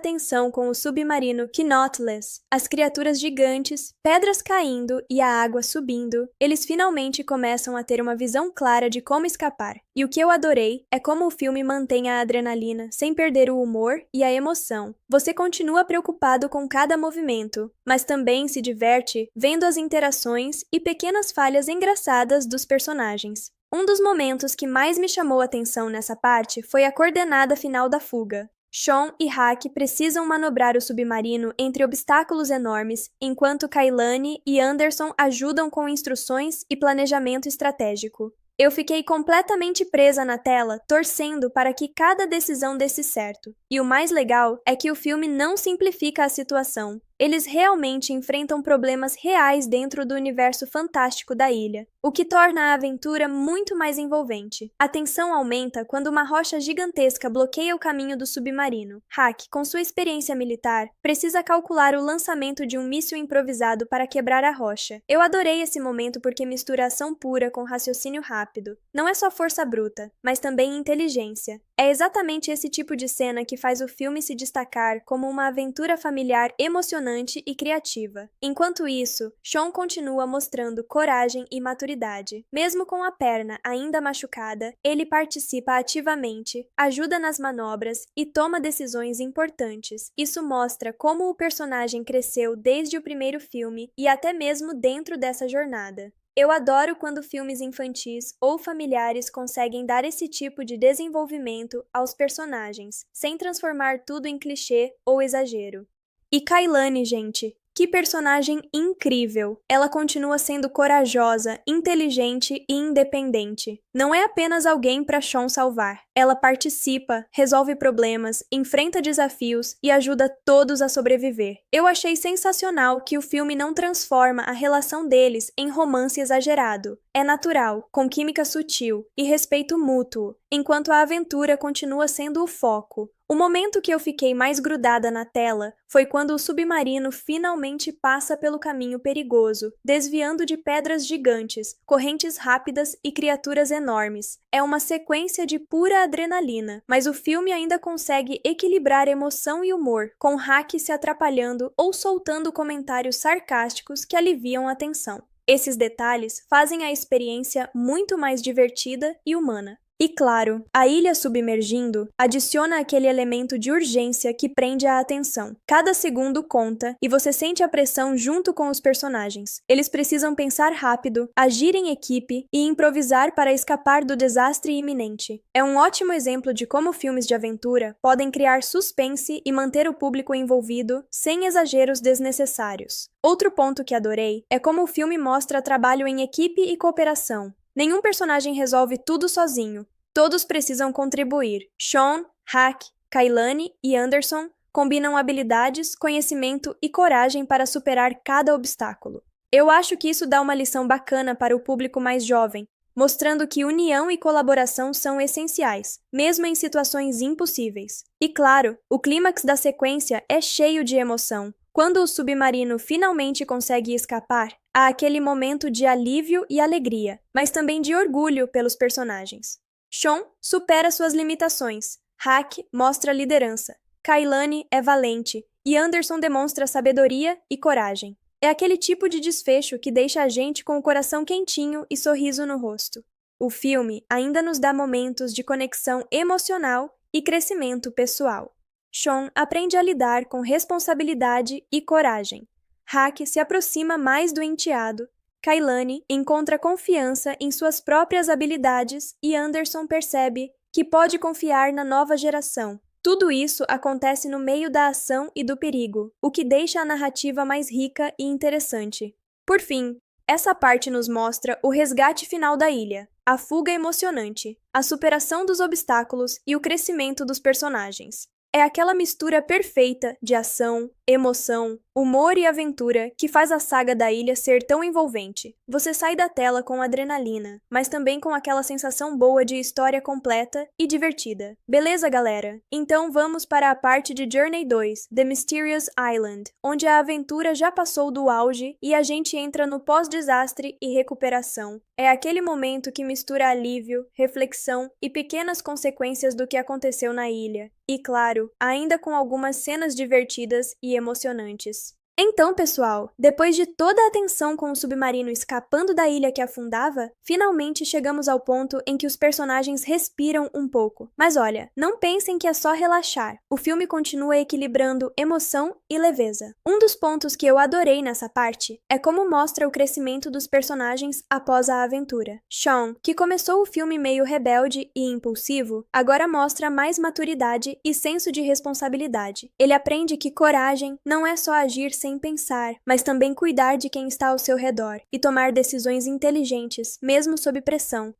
Speaker 1: tensão com o submarino Nautilus, as criaturas gigantes, pedras caindo e a água subindo, eles finalmente começam a ter uma visão clara de como escapar. E o que eu adorei é como o filme mantém a adrenalina sem perder o humor e a emoção. Você continua preocupado com cada movimento, mas também se diverte vendo as interações e pequenas falhas engraçadas dos personagens. Um dos momentos que mais me chamou a atenção nessa parte foi a coordenada final da fuga. Sean e Hack precisam manobrar o submarino entre obstáculos enormes, enquanto Kailani e Anderson ajudam com instruções e planejamento estratégico. Eu fiquei completamente presa na tela, torcendo para que cada decisão desse certo. E o mais legal é que o filme não simplifica a situação. Eles realmente enfrentam problemas reais dentro do universo fantástico da ilha, o que torna a aventura muito mais envolvente. A tensão aumenta quando uma rocha gigantesca bloqueia o caminho do submarino. Hack, com sua experiência militar, precisa calcular o lançamento de um míssil improvisado para quebrar a rocha. Eu adorei esse momento porque mistura ação pura com raciocínio rápido. Não é só força bruta, mas também inteligência. É exatamente esse tipo de cena que faz o filme se destacar como uma aventura familiar emocionante e criativa. Enquanto isso, Sean continua mostrando coragem e maturidade. Mesmo com a perna ainda machucada, ele participa ativamente, ajuda nas manobras e toma decisões importantes. Isso mostra como o personagem cresceu desde o primeiro filme e até mesmo dentro dessa jornada. Eu adoro quando filmes infantis ou familiares conseguem dar esse tipo de desenvolvimento aos personagens, sem transformar tudo em clichê ou exagero. E Kailani, gente, que personagem incrível! Ela continua sendo corajosa, inteligente e independente. Não é apenas alguém para Sean salvar. Ela participa, resolve problemas, enfrenta desafios e ajuda todos a sobreviver. Eu achei sensacional que o filme não transforma a relação deles em romance exagerado. É natural, com química sutil e respeito mútuo, enquanto a aventura continua sendo o foco. O momento que eu fiquei mais grudada na tela foi quando o submarino finalmente passa pelo caminho perigoso, desviando de pedras gigantes, correntes rápidas e criaturas enormes. É uma sequência de pura adrenalina, mas o filme ainda consegue equilibrar emoção e humor, com Hack se atrapalhando ou soltando comentários sarcásticos que aliviam a tensão. Esses detalhes fazem a experiência muito mais divertida e humana. E claro, a ilha submergindo adiciona aquele elemento de urgência que prende a atenção. Cada segundo conta e você sente a pressão junto com os personagens. Eles precisam pensar rápido, agir em equipe e improvisar para escapar do desastre iminente. É um ótimo exemplo de como filmes de aventura podem criar suspense e manter o público envolvido sem exageros desnecessários. Outro ponto que adorei é como o filme mostra trabalho em equipe e cooperação. Nenhum personagem resolve tudo sozinho. Todos precisam contribuir. Sean, Hack, Kailani e Anderson combinam habilidades, conhecimento e coragem para superar cada obstáculo. Eu acho que isso dá uma lição bacana para o público mais jovem. mostrando que união e colaboração são essenciais, mesmo em situações impossíveis. E claro, o clímax da sequência é cheio de emoção. Quando o submarino finalmente consegue escapar, há aquele momento de alívio e alegria, mas também de orgulho pelos personagens. Sean supera suas limitações, Hack mostra liderança, Kailane é valente e Anderson demonstra sabedoria e coragem. É aquele tipo de desfecho que deixa a gente com o coração quentinho e sorriso no rosto. O filme ainda nos dá momentos de conexão emocional e crescimento pessoal. Sean aprende a lidar com responsabilidade e coragem. Hack se aproxima mais do enteado. Kailane encontra confiança em suas próprias habilidades e Anderson percebe que pode confiar na nova geração. Tudo isso acontece no meio da ação e do perigo, o que deixa a narrativa mais rica e interessante. Por fim, essa parte nos mostra o resgate final da ilha, a fuga emocionante, a superação dos obstáculos e o crescimento dos personagens. É aquela mistura perfeita de ação, emoção, humor e aventura que faz a saga da ilha ser tão envolvente. Você sai da tela com adrenalina, mas também com aquela sensação boa de história completa e divertida. Beleza, galera? Então vamos para a parte de Journey 2, The Mysterious Island, onde a aventura já passou do auge e a gente entra no pós-desastre e recuperação. É aquele momento que mistura alívio, reflexão e pequenas consequências do que aconteceu na ilha. E claro, ainda com algumas cenas divertidas e emocionantes. Então, pessoal, depois de toda a tensão com o submarino escapando da ilha que afundava, finalmente chegamos ao ponto em que os personagens respiram um pouco. Mas olha, não pensem que é só relaxar. O filme continua equilibrando emoção e leveza. Um dos pontos que eu adorei nessa parte é como mostra o crescimento dos personagens após a aventura. Sean, que começou o filme meio rebelde e impulsivo, agora mostra mais maturidade e senso de responsabilidade. Ele aprende que coragem não é só agir sem pensar, mas também cuidar de quem está ao seu redor e tomar decisões inteligentes, mesmo sob pressão.